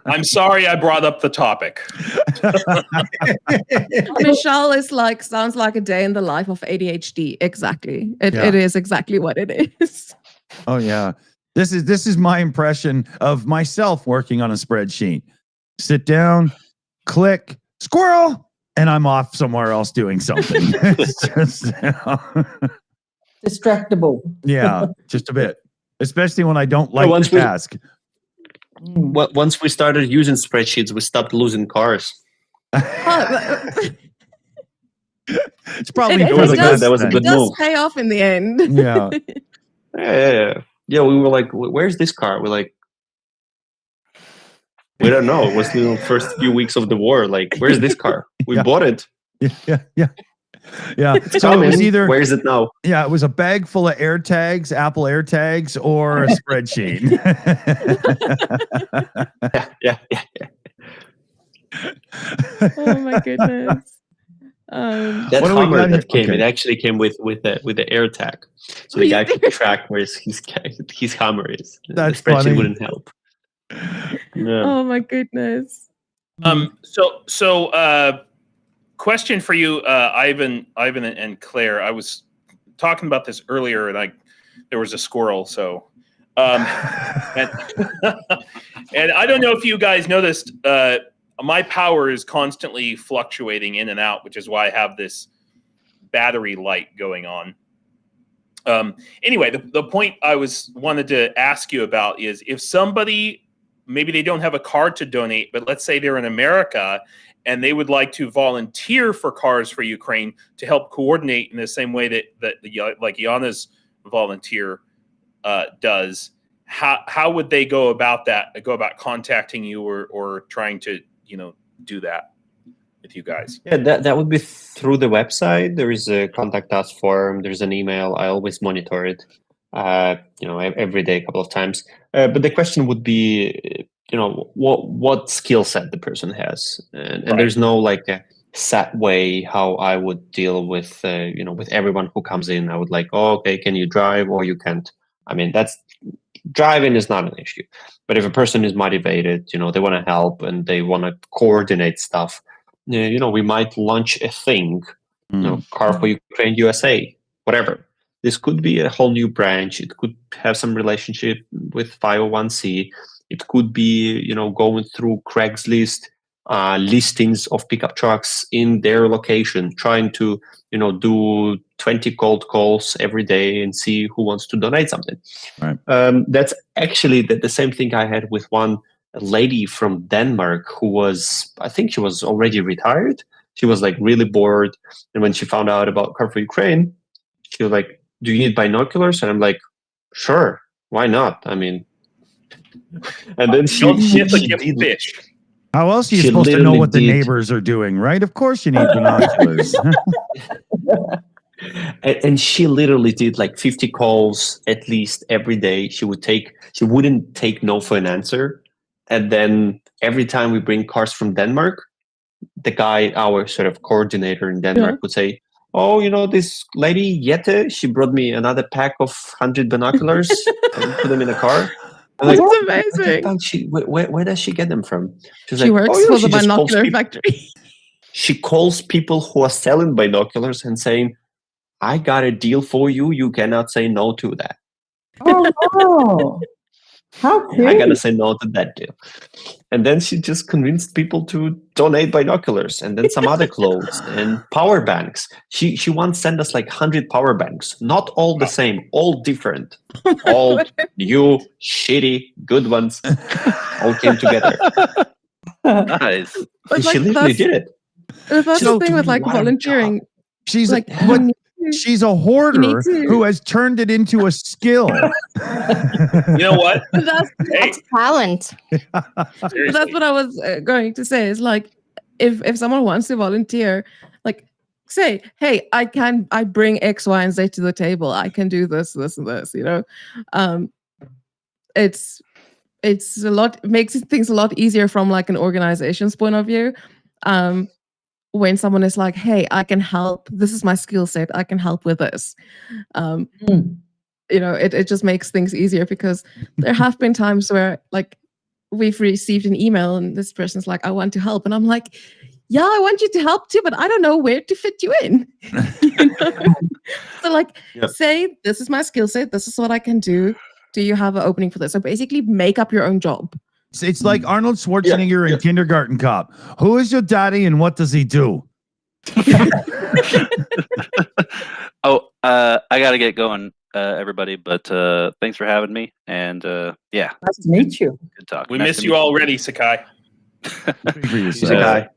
I'm sorry I brought up the topic. Michelle is like, sounds like a day in the life of ADHD. Exactly. It is exactly what it is. Oh yeah. This is my impression of myself working on a spreadsheet. Sit down, click, squirrel, and I'm off somewhere else doing something. It's just, distractible. yeah, just a bit. Especially when I don't like the task. Once we started using spreadsheets, we stopped losing cars. It's probably that was a good move. Pay off in the end. Yeah. Yeah, we were like, where's this car? We're like, we don't know. It was the first few weeks of the war. Like, where's this car? We bought it. Yeah. So it was either, where is it now? Yeah, it was a bag full of AirTags, Apple AirTags, or a spreadsheet. Yeah. Oh my goodness. That Hummer that came, it actually came with the AirTag, so the guy could track where his Hummer is. That's the spreadsheet funny. wouldn't help. Yeah. Oh my goodness. So question for you, Ivan and Claire. I was talking about this earlier, and there was a squirrel. So, and I don't know if you guys noticed. My power is constantly fluctuating in and out, which is why I have this battery light going on. Anyway, the point I wanted to ask you about is, if somebody, maybe they don't have a car to donate, but let's say they're in America and they would like to volunteer for Cars for Ukraine to help coordinate in the same way that like Jana's volunteer does. How would they go about that? Go about contacting you or trying to do that with you guys? Yeah, that would be through the website. There is a contact us form. There's an email. I always monitor it, every day, a couple of times. But the question would be, what skill set the person has, and there's no like a set way how I would deal with, with everyone who comes in. I would like, okay, can you drive or you can't? I mean, driving is not an issue, but if a person is motivated, they want to help and they want to coordinate stuff, we might launch a thing, Car for Ukraine USA, whatever. This could be a whole new branch. It could have some relationship with 501c. It could be, going through Craigslist, listings of pickup trucks in their location, trying to, do 20 cold calls every day and see who wants to donate something. Right. That's actually the same thing I had with one lady from Denmark who I think she was already retired. She was like really bored. And when she found out about Car for Ukraine, she was like, do you need binoculars? And I'm like, sure, why not? I mean, and then she did fish. How else are you supposed to know what the neighbors are doing, right? Of course you need binoculars. And she literally did like 50 calls at least every day. She wouldn't take no for an answer. And then every time we bring cars from Denmark, the guy, our sort of coordinator in Denmark, would say, oh, this lady, Jette, she brought me another pack of 100 binoculars and put them in a car. That's like, amazing. Where does she get them from? She works for the binocular factory. She calls people who are selling binoculars and saying, I got a deal for you. You cannot say no to that. Oh, How cute. I gotta say no to that deal. And then she just convinced people to donate binoculars and then some other clothes and power banks. She once sent us like 100 power banks, not all the same, all different, all new, shitty, good ones, all came together. Nice. But She literally did it. That's She'll the thing with do like a lot of volunteering. She's Like, but she's a hoarder to- who has turned it into a skill. You know what? That's, Hey, That's talent. that's seriously. what I was going to say. Is like, if someone wants to volunteer, like, say, hey, I bring X, Y, and Z to the table. I can do this, this, and this. You know, it's a lot, makes things a lot easier from like an organization's point of view. When someone is like, hey, I can help, this is my skill set, I can help with this. You know, it just makes things easier, because there have been times where like we've received an email and this person's like, I want to help. And I'm like, yeah, I want you to help too, but I don't know where to fit you in. You know? So like, say, this is my skill set, this is what I can do. Do you have an opening for this? So basically make up your own job. It's like Arnold Schwarzenegger in Kindergarten Cop. Who is your daddy and what does he do? Oh, I got to get going, everybody. But thanks for having me. And yeah, Nice to meet you. good talk. We Nice miss to you meet already, Sekai. Speak for yourself. Sekai.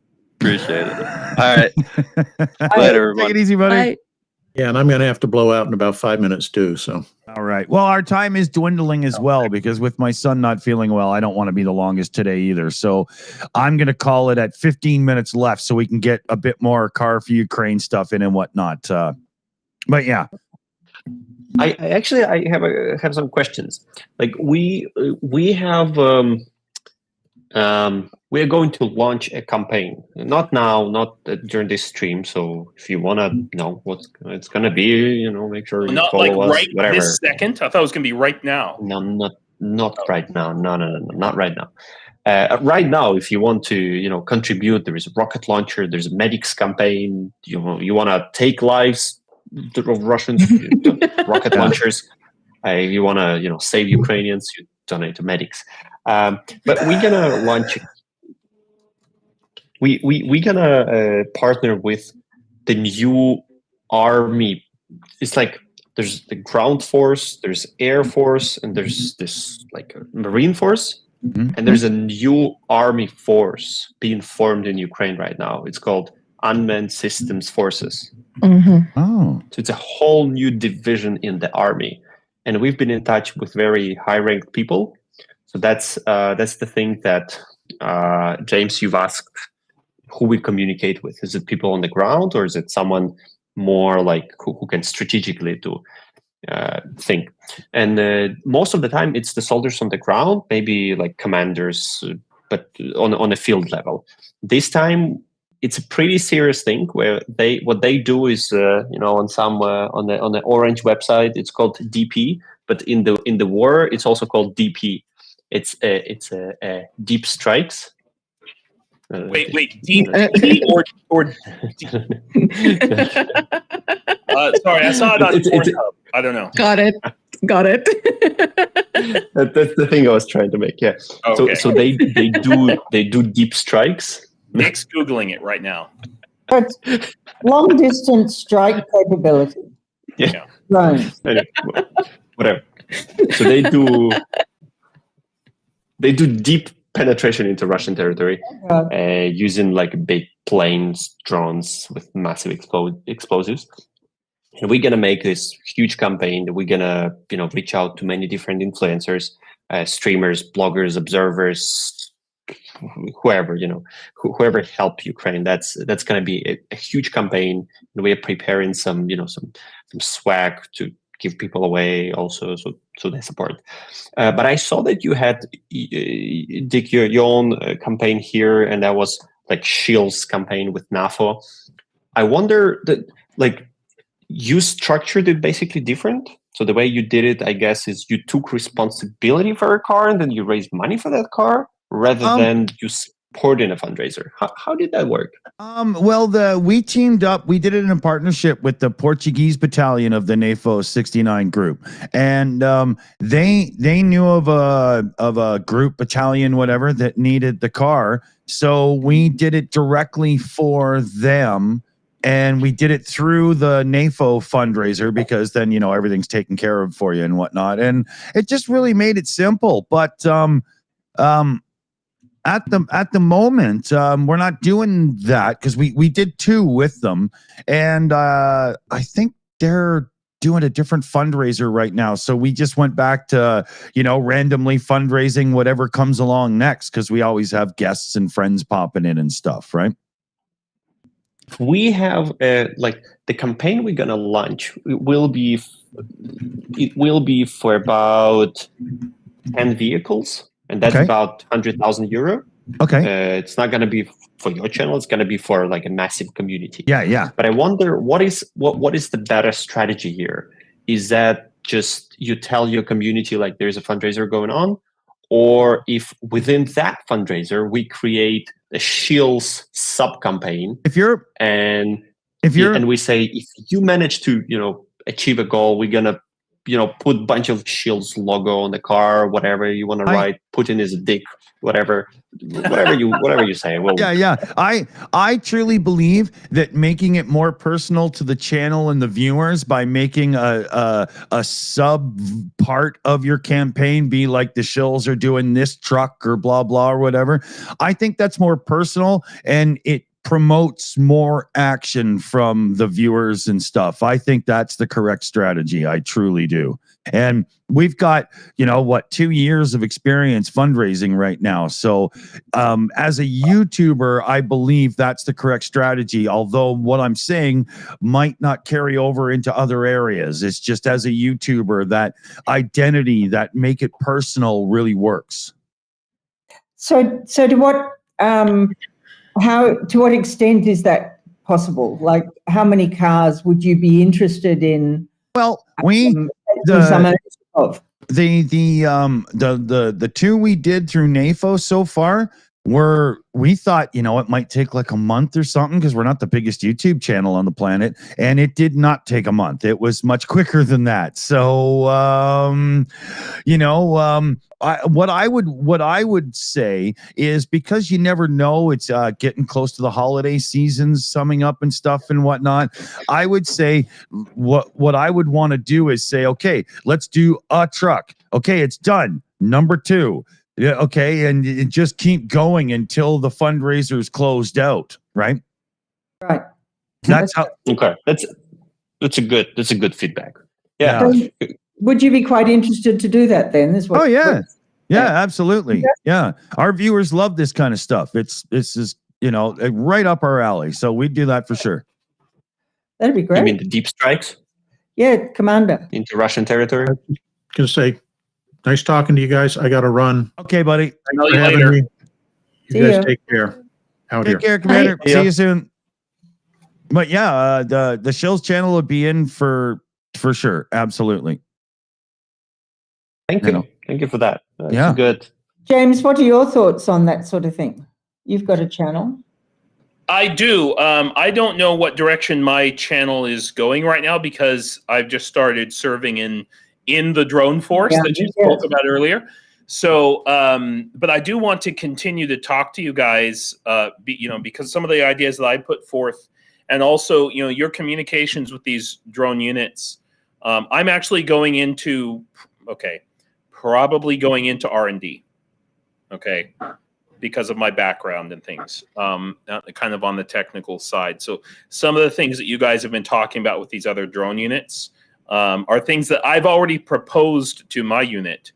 Appreciate it. All right. Take Later, everyone. it easy, buddy. Bye. Yeah, and I'm going to have to blow out in about 5 minutes too. So All right. Well, our time is dwindling as well, because with my son not feeling well, I don't want to be the longest today either. So I'm going to call it at 15 minutes left so we can get a bit more Car4ukraine stuff in and whatnot. But yeah. I actually have some questions. Like we are going to launch a campaign. Not now, not during this stream. So if you wanna know what it's gonna be, you know, make sure you Not follow like us. right Whatever. this second. I thought it was gonna be right now. No, not right now. No, not right now. Right now, if you want to, you know, contribute, there is a rocket launcher. There's a medics campaign. You want to take lives of Russians, rocket launchers. You want to, you know, save Ukrainians, you donate to medics. But we're gonna launch. We're gonna partner with the new army. It's like there's the ground force, there's air force, and there's this like marine force. And there's a new army force being formed in Ukraine right now. It's called Unmanned Systems Forces. Oh. So it's a whole new division in the army. And we've been in touch with very high-ranked people. So that's the thing that, James, you've asked who we communicate with. Is it people on the ground, or is it someone more like who can strategically do think? And most of the time it's the soldiers on the ground, maybe like commanders, but on a field level. This time it's a pretty serious thing where what they do is you know, on some on the Orange website it's called DP, but in the war it's also called DP. It's deep strikes. Wait, deep or sorry, I saw it on Pornhub. I don't know. Got it. That's the thing I was trying to make. Yeah. Okay. So they do deep strikes. Nick's googling it right now. But long distance strike capability. Yeah. Drones. Anyway, whatever. So they do deep penetration into Russian territory using like big planes, drones with massive explosives. And we're gonna make this huge campaign. We're gonna, you know, reach out to many different influencers, streamers, bloggers, observers, whoever, you know, whoever help Ukraine. That's gonna be a huge campaign, and we're preparing some, you know, some swag to give people away also, so they support. But I saw that you had, Dick, your own campaign here, and that was like Shills campaign with NAFO. I wonder that, like, you structured it basically different. So the way you did it, I guess, is you took responsibility for a car and then you raised money for that car, rather than supporting a fundraiser. How did that work? Well, we teamed up. We did it in a partnership with the Portuguese battalion of the NAFO 69 group, and they knew of a group battalion, whatever, that needed the car. So we did it directly for them, and we did it through the NAFO fundraiser because then everything's taken care of for you and whatnot, and it just really made it simple. But at the moment, we're not doing that because we did 2 with them, and I think they're doing a different fundraiser right now. So we just went back to randomly fundraising whatever comes along next because we always have guests and friends popping in and stuff, right? We have like the campaign we're gonna launch. It will be for about 10 vehicles. And that's about 100,000 euro. Okay. It's not going to be for your channel. It's going to be for like a massive community. Yeah. But I wonder what is the better strategy here? Is that just you tell your community like there's a fundraiser going on, or if within that fundraiser we create a Shills sub campaign? And we say if you manage to achieve a goal, we're gonna put a bunch of Shills logo on the car, whatever you want to write, Putin is a dick, whatever you say. Well, yeah. I truly believe that making it more personal to the channel and the viewers by making a sub part of your campaign be like the Shills are doing this truck or blah, blah, or whatever. I think that's more personal and it promotes more action from the viewers and stuff. I think that's the correct strategy. I truly do. And we've got, 2 years of experience fundraising right now. So as a YouTuber, I believe that's the correct strategy. Although what I'm saying might not carry over into other areas. It's just as a YouTuber, that identity, that make it personal really works. So to what extent is that possible? Like, how many cars would you be interested in? Well, the 2 we did through NAFO so far we thought, it might take like a month or something because we're not the biggest YouTube channel on the planet, and it did not take a month. It was much quicker than that. So, what I would say is, because you never know, it's getting close to the holiday seasons, summing up and stuff and whatnot. I would say what I would want to do is say, okay, let's do a truck. Okay, it's done. Number 2. Yeah, okay, and just keep going until the fundraiser's closed out, right? Right. That's how. Okay, that's a good feedback. Yeah. So would you be quite interested to do that then? Yeah, absolutely. Yeah, our viewers love this kind of stuff. This is right up our alley. So we'd do that for sure. That'd be great. You mean the deep strikes? Yeah, Commander. Into Russian territory. Gonna say, nice talking to you guys. I got to run. Okay, buddy. I know you later. You guys take care. Take care, Commander. See you soon. But yeah, the Shills channel will be in for sure. Absolutely. Thank you. Thank you for that. Yeah. Good. James, what are your thoughts on that sort of thing? You've got a channel. I do. I don't know what direction my channel is going right now because I've just started serving in the drone force that you spoke about earlier. So, but I do want to continue to talk to you guys, because some of the ideas that I put forth, and also, your communications with these drone units. I'm actually going into, probably going into R&D, because of my background and things, kind of on the technical side. So some of the things that you guys have been talking about with these other drone units are things that I've already proposed to my unit,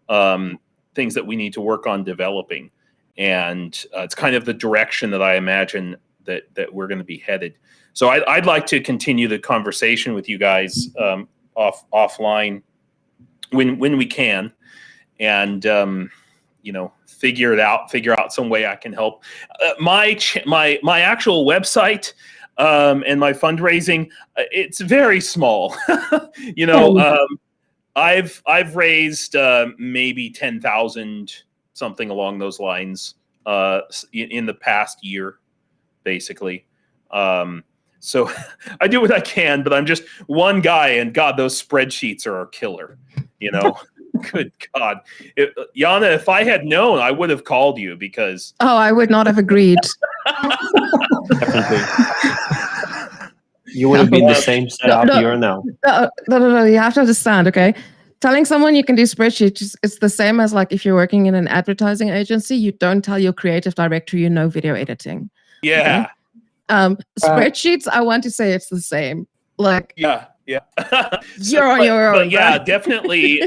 things that we need to work on developing. And it's kind of the direction that I imagine that we're going to be headed. So I'd like to continue the conversation with you guys offline when we can, and figure out some way I can help. My actual website and my fundraising, it's very small. I've raised maybe 10,000, something along those lines, in the past year, basically. So I do what I can, but I'm just one guy, and God, those spreadsheets are a killer. You know, good God, Jana, if I had known, I would have called you because. Oh, I would not have agreed. Definitely. You would have been the same setup you are now. No. You have to understand, okay? Telling someone you can do spreadsheets, it's the same as like if you're working in an advertising agency, you don't tell your creative director you know video editing. Yeah. Okay? Spreadsheets, I want to say it's the same. Like, yeah. You're on your own. Yeah, right? definitely.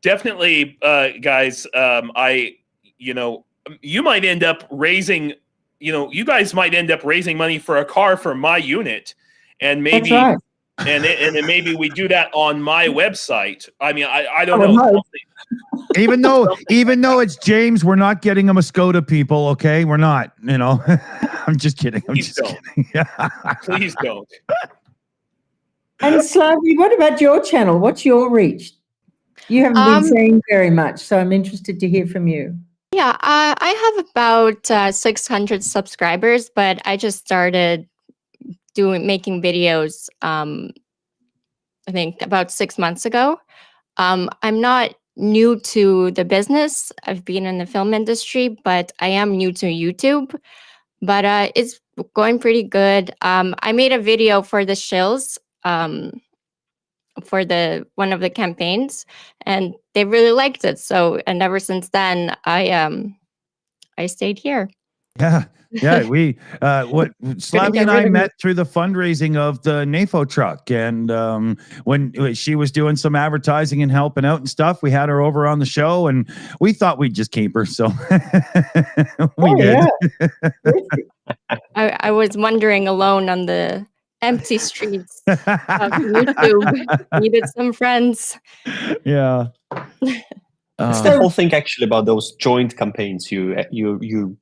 Definitely, guys. You might end up raising. You guys might end up raising money for a car for my unit, and maybe. That's right. And then maybe we do that on my website. I mean, I don't know. Even though it's James, we're not getting a Muskoda, people. Okay, we're not. I'm just kidding. Please don't. Please don't. And Slavie, what about your channel? What's your reach? You haven't been saying very much, so I'm interested to hear from you. Yeah, I have about 600 subscribers, but I just started making videos I think about 6 months ago. I'm not new to the business. I've been in the film industry, but I am new to YouTube. But it's going pretty good. I made a video for the Shills for one of the campaigns, and they really liked it. So, and ever since then, I stayed here. Yeah. We Slavie and I met through the fundraising of the NAFO truck, and when she was doing some advertising and helping out and stuff, we had her over on the show, and we thought we'd just keep her, so we did. Yeah. I was wandering alone on the empty streets of YouTube. Needed some friends. Yeah. It's the whole thing actually about those joint campaigns. You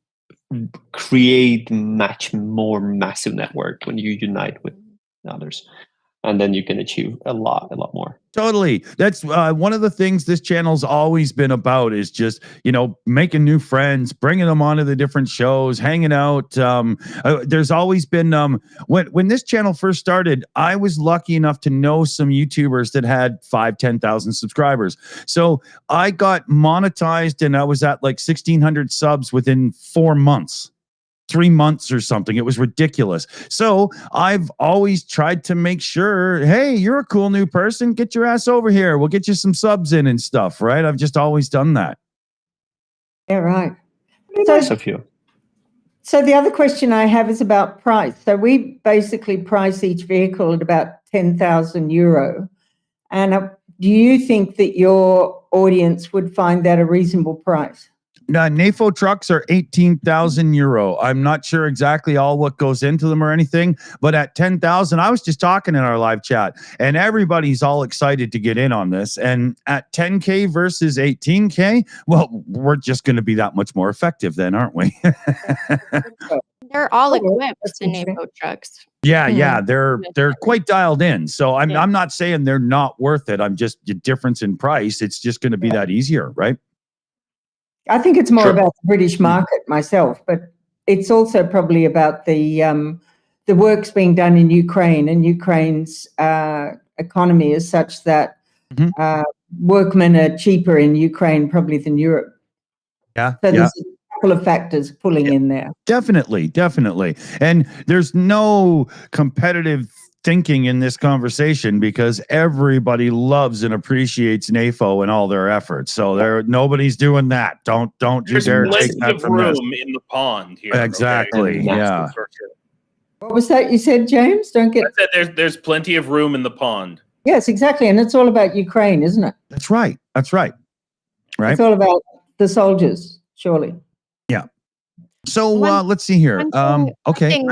create much more massive network when you unite with others, and then you can achieve a lot more. Totally. That's one of the things this channel's always been about, is just, making new friends, bringing them onto the different shows, hanging out. There's always been, when this channel first started, I was lucky enough to know some YouTubers that had 5,000-10,000 subscribers. So I got monetized, and I was at like 1,600 subs within 4 months. 3 months or something. It was ridiculous. So I've always tried to make sure, hey, you're a cool new person, get your ass over here, we'll get you some subs in and stuff, right? I've just always done that. Yeah, right. Nice of you. So the other question I have is about price. So we basically price each vehicle at about 10,000 euro. And do you think that your audience would find that a reasonable price? NAFO trucks are 18,000 euro. I'm not sure exactly all what goes into them or anything, but at 10,000, I was just talking in our live chat, and everybody's all excited to get in on this. And at 10K versus 18K, well, we're just going to be that much more effective then, aren't we? They're all equipped in NAFO trucks. Yeah, they're quite dialed in. So I'm not saying they're not worth it. I'm just, the difference in price, it's just going to be that easier, right? I think it's more about the British market myself, but it's also probably about the work's being done in Ukraine, and Ukraine's economy is such that workmen are cheaper in Ukraine probably than Europe. Yeah. So there's a couple of factors pulling in there. Definitely. And there's no competitive thinking in this conversation, because everybody loves and appreciates NAFO and all their efforts. So nobody's doing that. Don't you dare take that from us. There's room in the pond here. Exactly. Okay? Yeah. What was that you said, James? I said there's plenty of room in the pond. Yes, exactly. And it's all about Ukraine, isn't it? That's right. Right. It's all about the soldiers, surely. Yeah. So let's see here. Okay.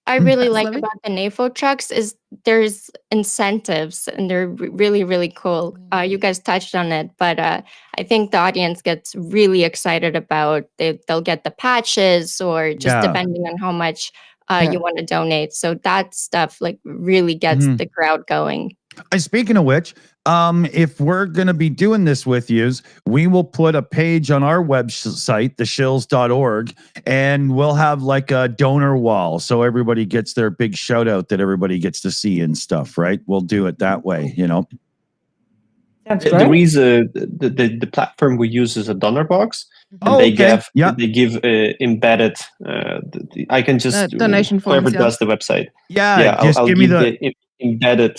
I really like about the NAFO trucks is there's incentives, and they're really, really cool. You guys touched on it, but I think the audience gets really excited about they'll get the patches, or just depending on how much you want to donate. So that stuff like really gets the crowd going. Speaking of which, if we're going to be doing this with yous, we will put a page on our website, theshills.org, and we'll have like a donor wall so everybody gets their big shout out that everybody gets to see and stuff, right? We'll do it that way, you know. That's The great. reason the platform we use is a donor box. And Oh, they okay. give embedded. I can just donation whoever forms, yeah. does the website. Yeah, just I'll give me give the embedded.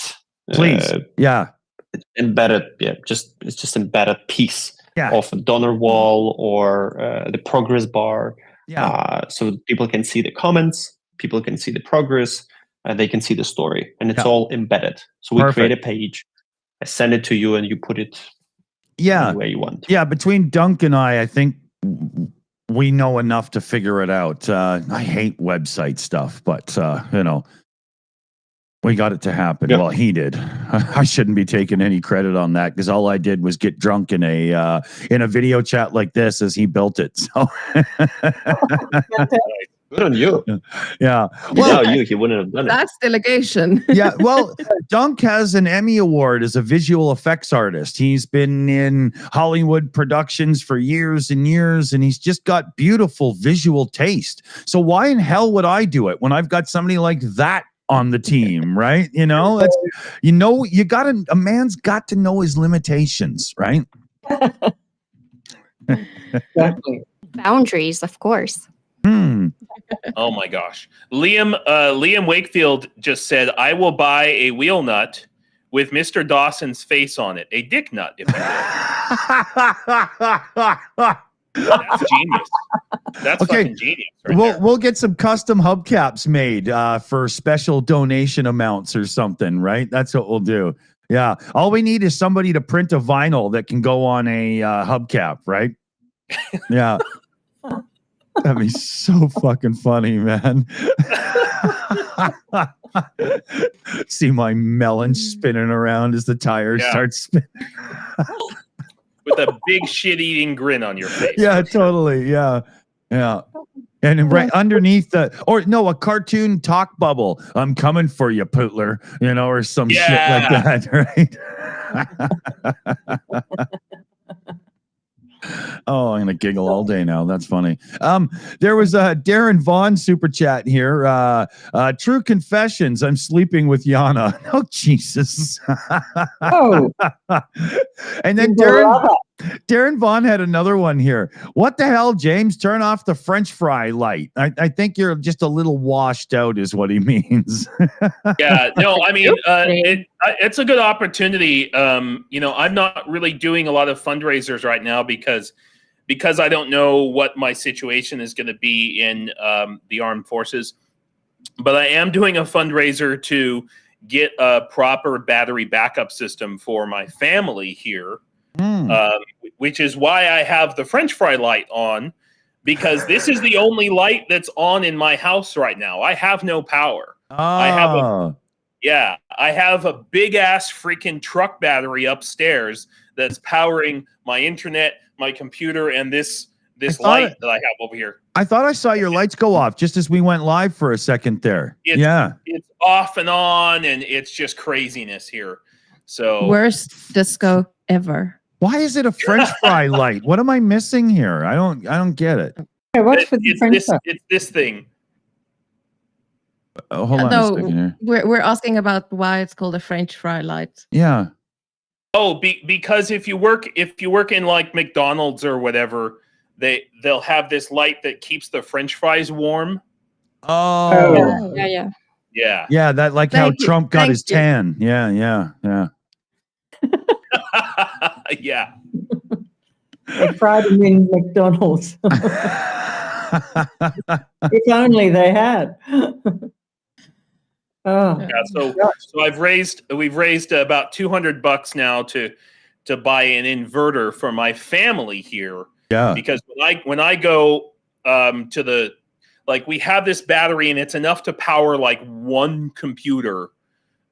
please. Yeah. Embedded. Yeah, it's just embedded piece Yeah. of a donor wall or the progress bar. Yeah. So people can see the comments, people can see the progress, they can see the story, and it's Yeah. all embedded. So we create a Perfect. page, I send it to you, and you put it anywhere you want. Yeah, between Dunk and I think we know enough to figure it out. I hate website stuff, but you know, we got it to happen. Yep. Well, he did. I shouldn't be taking any credit on that because all I did was get drunk in a video chat like this as he built it. So Good on you. yeah. Well, he wouldn't have done it. That's delegation. Yeah, well, Dunk has an Emmy Award as a visual effects artist. He's been in Hollywood productions for years and years, and he's just got beautiful visual taste. So why in hell would I do it when I've got somebody like that on the team, right? You know, it's a man's got to know his limitations, right? Exactly. Boundaries, of course. Oh my gosh. Liam Wakefield just said, I will buy a wheel nut with Mr. Dawson's face on it. A dick nut, if you will. That's genius. That's Okay. fucking genius. Right there. We'll get some custom hubcaps made for special donation amounts or something, right? That's what we'll do. Yeah. All we need is somebody to print a vinyl that can go on a hubcap, right? Yeah. That'd be so fucking funny, man. See my melon spinning around as the tires start spinning. With a big shit-eating grin on your face. Yeah, totally. Yeah. Yeah. And right underneath a cartoon talk bubble. I'm coming for you, Pootler, you know, or some shit like that, right? Oh, I'm gonna giggle all day now. That's funny. There was a Darren Vaughn super chat here. True confessions. I'm sleeping with Jana. Oh Jesus. Oh. And then Darren Vaughn had another one here. What the hell, James? Turn off the French fry light. I think you're just a little washed out, is what he means. Yeah, no, I mean, it's a good opportunity. You know, I'm not really doing a lot of fundraisers right now because I don't know what my situation is going to be in the armed forces. But I am doing a fundraiser to get a proper battery backup system for my family here, which is why I have the French fry light on, because this is the only light that's on in my house right now. I have no power. I have a big ass freaking truck battery upstairs that's powering my internet, my computer, and this light that I have over here. I thought I saw your lights go off just as we went live for a second there. It's off and on, and it's just craziness here. So worst disco ever. Why is it a French fry light? What am I missing here? I don't get it. Okay, what's for the French fry? It's this thing. Oh, hold on a second here. We're asking about why it's called a French fry light. Yeah. Oh, because if you work in like McDonald's or whatever, they'll have this light that keeps the French fries warm. Oh. Yeah. Yeah, that like how Trump got his tan. Yeah. Yeah. They fried them in McDonald's. If only they had. Oh. Yeah, so we've raised about $200 now to buy an inverter for my family here. Yeah. Because when I go to the, like, we have this battery and it's enough to power like one computer,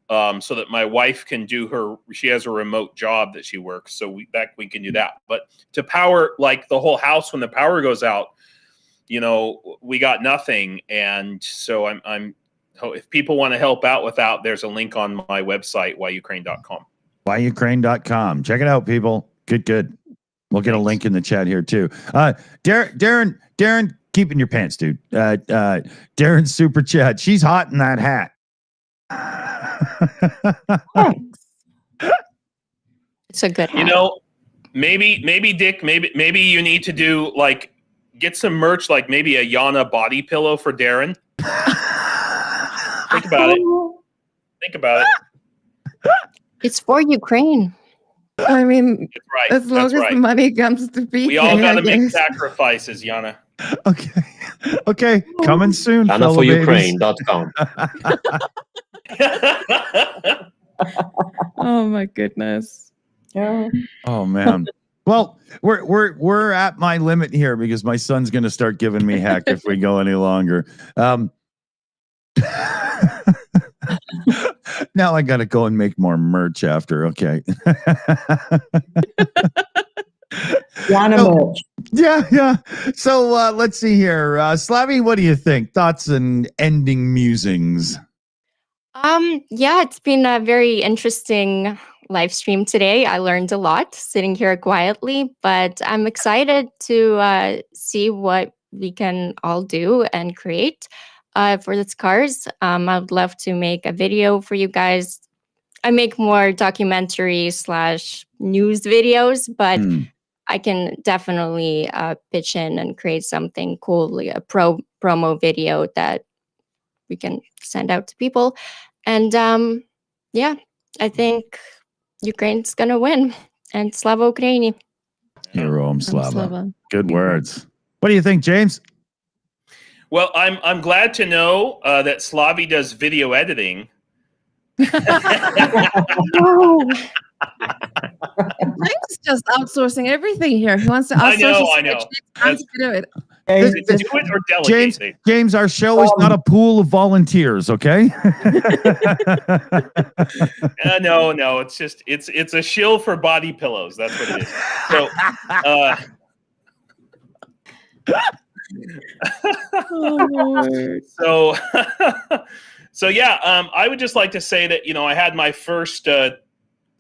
so that my wife can do she has a remote job that she works, so we can do that. But to power like the whole house when the power goes out, you know, we got nothing. And so I'm if people want to help out with that, there's a link on my website, whyukraine.com. Car4ukraine.com. Check it out, people. Good. We'll get a link in the chat here too. Darren, keep in your pants, dude. Darren's super chat. She's hot in that hat. It's a good hat. You know, maybe Dick, maybe you need to do like get some merch, like maybe a Jana body pillow for Darren. Think about it. It's for Ukraine. I mean, That's right. as long That's as right. the money comes to PK, We all got I to make guess. sacrifices, Jana. Okay. Coming soon. JanaForUkraine.com. Oh my goodness. Yeah. Oh man. Well, we're at my limit here because my son's going to start giving me heck if we go any longer. Now I got to go and make more merch after. Okay. Jana merch. Yeah. So let's see here. Slavie, what do you think? Thoughts and ending musings? Yeah, it's been a very interesting live stream today. I learned a lot sitting here quietly, but I'm excited to see what we can all do and create for this cars. I would love to make a video for you guys. I make more documentary / news videos, but I can definitely pitch in and create something cool, like a promo video that we can send out to people. And yeah, I think Ukraine's gonna win, and Slava Ukraini. Hero Slava. Slava. Good words. What do you think, James? Well, I'm glad to know that Slavie does video editing. James is just outsourcing everything here. He wants to I outsource know, his I know. spreadsheets and to do it. Is it to do it or delegate? James, our show is not a pool of volunteers, okay? No, it's just it's a shill for body pillows. That's what it is. So, so yeah, I would just like to say that I had my first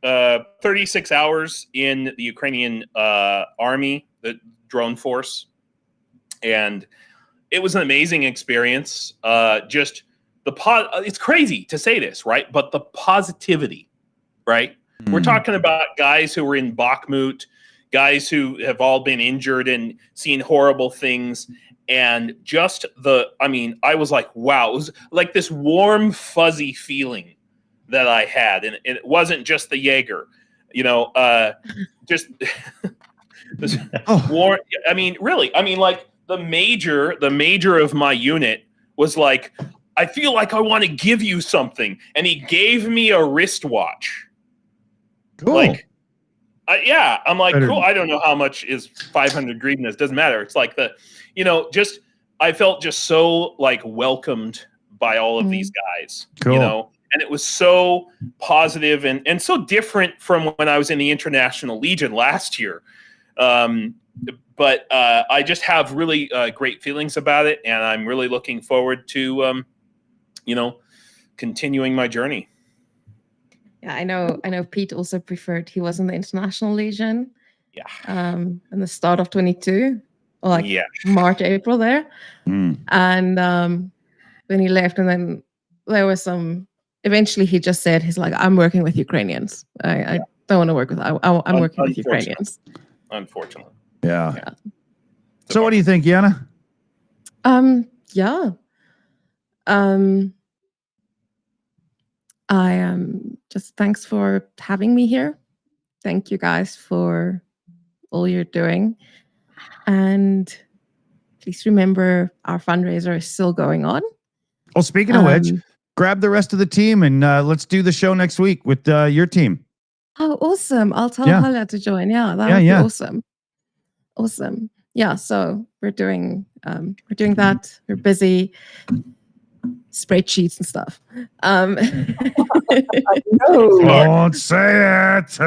36 hours in the Ukrainian army, the drone force, and it was an amazing experience. Just it's crazy to say this, right? But the positivity, right? We're talking about guys who were in Bakhmut, guys who have all been injured and seen horrible things. And just I was like, wow, it was like this warm, fuzzy feeling that I had. And it wasn't just the Jaeger, just this warm. Really, like the major of my unit was like, I feel like I want to give you something. And he gave me a wristwatch. Cool. Like, yeah, I'm like, cool. I don't know how much is 500 hryvnias. Doesn't matter. It's like just I felt just so like welcomed by all of these guys. Cool. And it was so positive and so different from when I was in the International Legion last year. But I just have really great feelings about it, and I'm really looking forward to continuing my journey. Yeah, I know Pete also preferred he was in the International Legion. Yeah. In the start of 22, or like March, April there. And then he left, and then there was some. Eventually, he just said he's like, I'm working with Ukrainians. I don't want to work with. I'm working with Ukrainians. Unfortunately. Yeah. So, what do you think, Jana? Yeah. I just thanks for having me here. Thank you guys for all you're doing. And please remember our fundraiser is still going on. Oh, speaking of which, grab the rest of the team and let's do the show next week with your team. Oh, awesome. I'll tell Hala to join. Yeah, that would be awesome. Awesome. Yeah, so we're doing that. We're busy. Spreadsheets and stuff. Don't say it.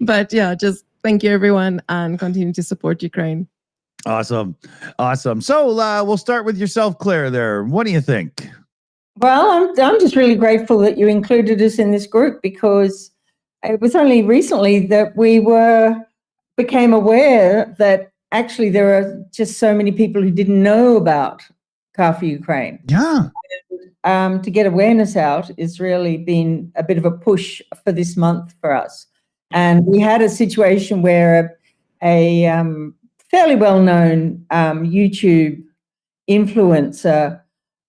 But yeah, just thank you everyone and continue to support Ukraine. Awesome. So we'll start with yourself, Claire, there. What do you think? Well, I'm just really grateful that you included us in this group, because it was only recently that we became aware that actually there are just so many people who didn't know about Car4Ukraine. Yeah. To get awareness out is really been a bit of a push for this month for us. And we had a situation where a fairly well-known YouTube influencer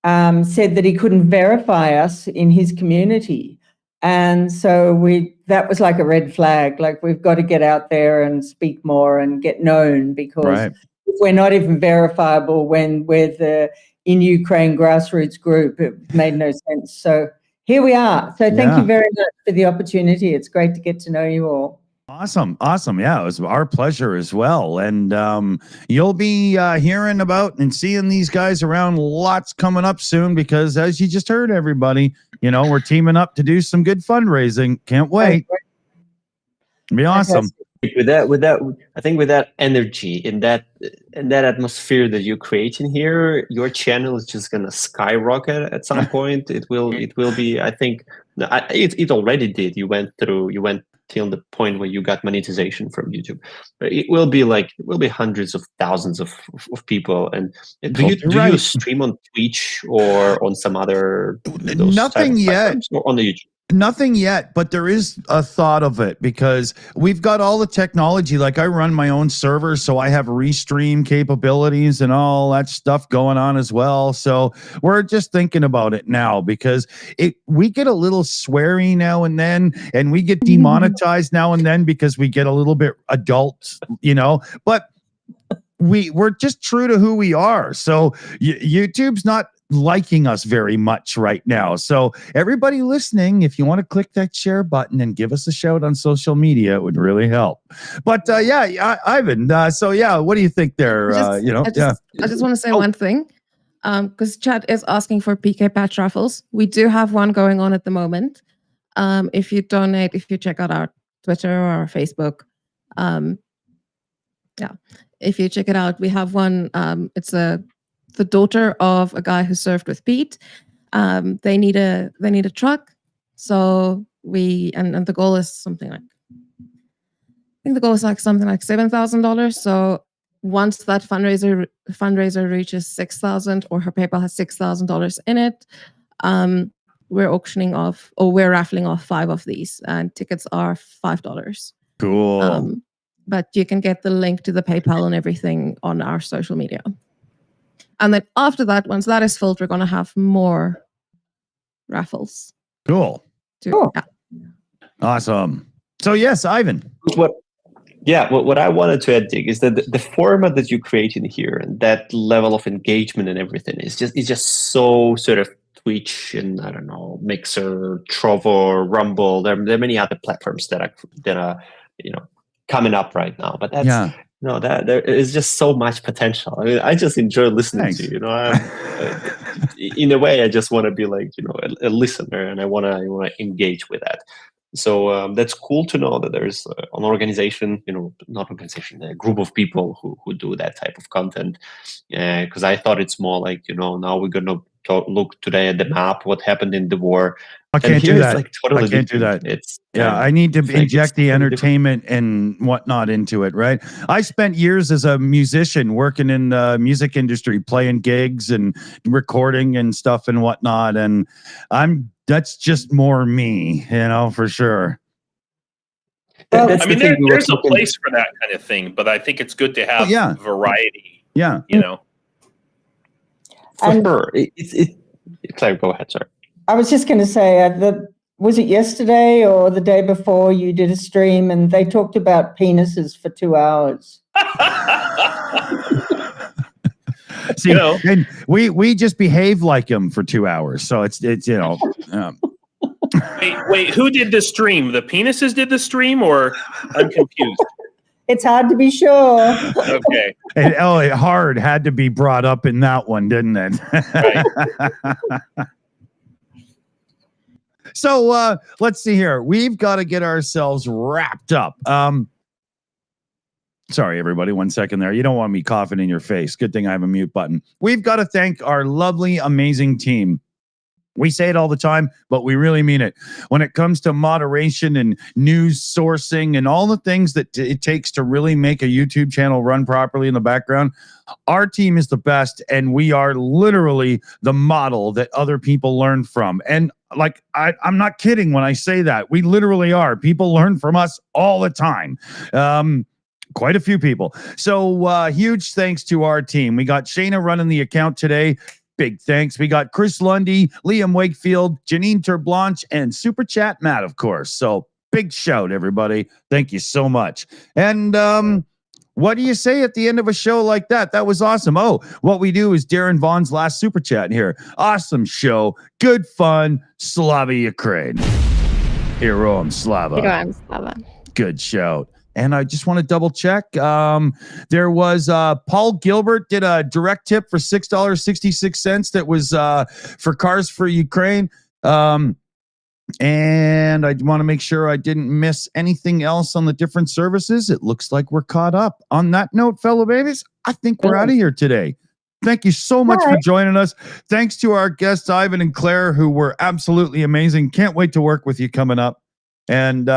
said that he couldn't verify us in his community. And so that was like a red flag, like we've got to get out there and speak more and get known, because if we're not even verifiable when we're the In Ukraine grassroots group, it made no sense. So here we are. So thank you very much for the opportunity. It's great to get to know you all. Awesome. Yeah, it was our pleasure as well. And you'll be hearing about and seeing these guys around lots coming up soon, because as you just heard, everybody, we're teaming up to do some good fundraising. Can't wait. It'll be awesome. With that, I think with that energy, in that atmosphere that you create in here, your channel is just gonna skyrocket at some point. It will be. I think it already did. You went till the point where you got monetization from YouTube. But it will be hundreds of thousands of people. And do you stream on Twitch or on some other nothing yet or on the YouTube? Nothing yet, but there is a thought of it, because we've got all the technology. Like I run my own server, so I have restream capabilities and all that stuff going on as well. So we're just thinking about it now, because we get a little sweary now and then, and we get demonetized now and then because we get a little bit adult, but we're just true to who we are. So YouTube's not liking us very much right now. So everybody listening, if you want to click that share button and give us a shout on social media, it would really help. But Ivan, what do you think there? I just want to say one thing, because chat is asking for PK patch raffles. We do have one going on at the moment. If you donate, if you check out our Twitter or our Facebook, if you check it out, we have one. It's the daughter of a guy who served with Pete. They need a truck. So and the goal is something like, I think the goal is like something like $7,000. So once that fundraiser reaches 6,000, or her PayPal has $6,000 in it, we're auctioning off, or we're raffling off 5 of these, and tickets are $5. Cool. But you can get the link to the PayPal and everything on our social media. And then after that, once that is filled, we're going to have more raffles. Cool. Awesome. So yes, Ivan. What I wanted to add, Dick, is that the format that you create in here and that level of engagement and everything is just so sort of Twitch and I don't know, Mixer, Trovo, Rumble. There are many other platforms that are coming up right now. But that's there is just so much potential. I mean, I just enjoy listening to you. In a way, I just want to be like a listener, and I want to engage with that. So that's cool to know that there's an organization, a group of people who do that type of content. Because I thought it's more like now we're gonna look today at the map, what happened in the war. I can't do that. Totally I can't do that. It's I need to inject the entertainment and whatnot into it, right? I spent years as a musician working in the music industry, playing gigs and recording and stuff and whatnot. And that's just more me, for sure. There's a place for that kind of thing, but I think it's good to have variety. Yeah. For her, Claire, go ahead, sorry. I was just going to say, was it yesterday or the day before you did a stream and they talked about penises for 2 hours? See, and we just behave like him for 2 hours, so it's Wait, who did the stream? The penises did the stream, or I'm confused. It's hard to be sure. Okay. It hard had to be brought up in that one, didn't it? Right. So let's see here. We've got to get ourselves wrapped up. Sorry, everybody. 1 second there. You don't want me coughing in your face. Good thing I have a mute button. We've got to thank our lovely, amazing team. We say it all the time, but we really mean it. When it comes to moderation and news sourcing and all the things that it takes to really make a YouTube channel run properly in the background, our team is the best, and we are literally the model that other people learn from. And like, I'm not kidding when I say that. We literally are. People learn from us all the time. Quite a few people. So huge thanks to our team. We got Shana running the account today. Big thanks. We got Chris Lundy, Liam Wakefield, Janine Terblanche, and Super Chat Matt, of course. So big shout, everybody. Thank you so much. And what do you say at the end of a show like that? That was awesome. Oh, what we do is Darren Vaughn's last Super Chat here. Awesome show. Good fun. Slavie, Ukraine. Heroam Slava. Heroam Slava. Good shout. And I just want to double check. There was Paul Gilbert did a direct tip for $6.66 that was for Car4ukraine. And I want to make sure I didn't miss anything else on the different services. It looks like we're caught up. On that note, fellow babies, I think we're out of here today. Thank you so much for joining us. Thanks to our guests, Ivan and Claire, who were absolutely amazing. Can't wait to work with you coming up. And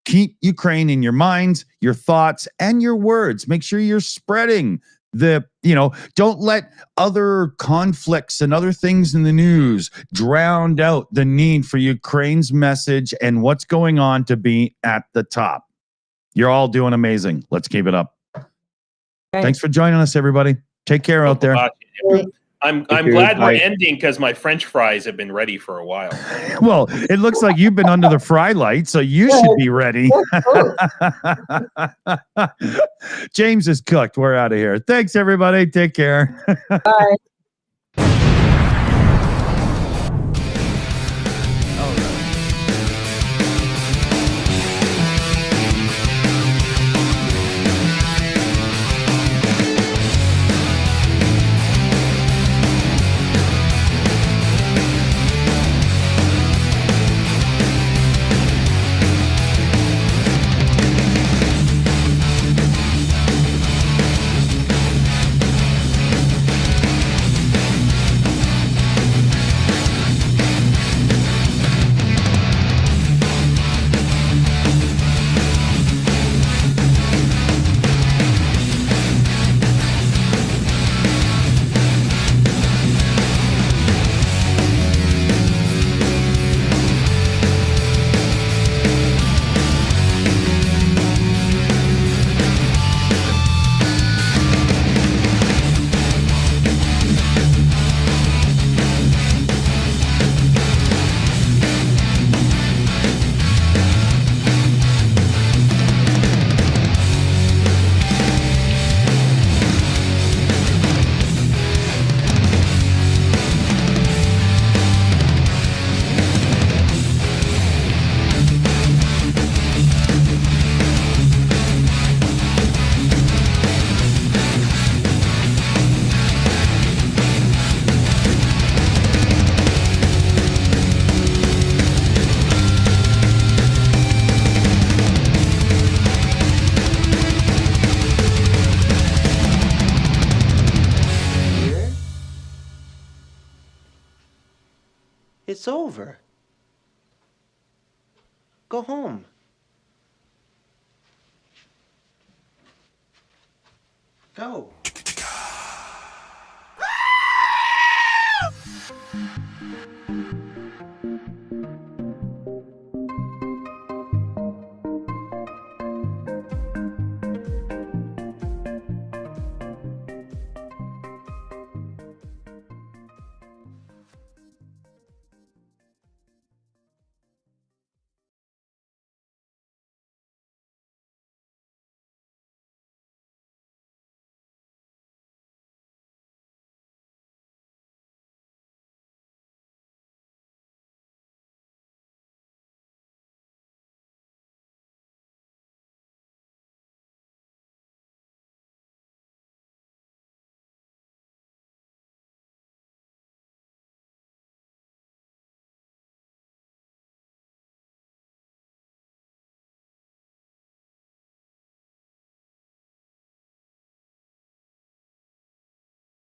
keep Ukraine in your minds, your thoughts, and your words. Make sure you're spreading don't let other conflicts and other things in the news drown out the need for Ukraine's message and what's going on to be at the top. You're all doing amazing. Let's keep it up. Thanks for joining us, everybody. Take care out there. I'm glad we're ending because my French fries have been ready for a while. Well, it looks like you've been under the fry light, so you should be ready. James is cooked. We're out of here. Thanks, everybody. Take care. Bye. It's over. Go home. Go.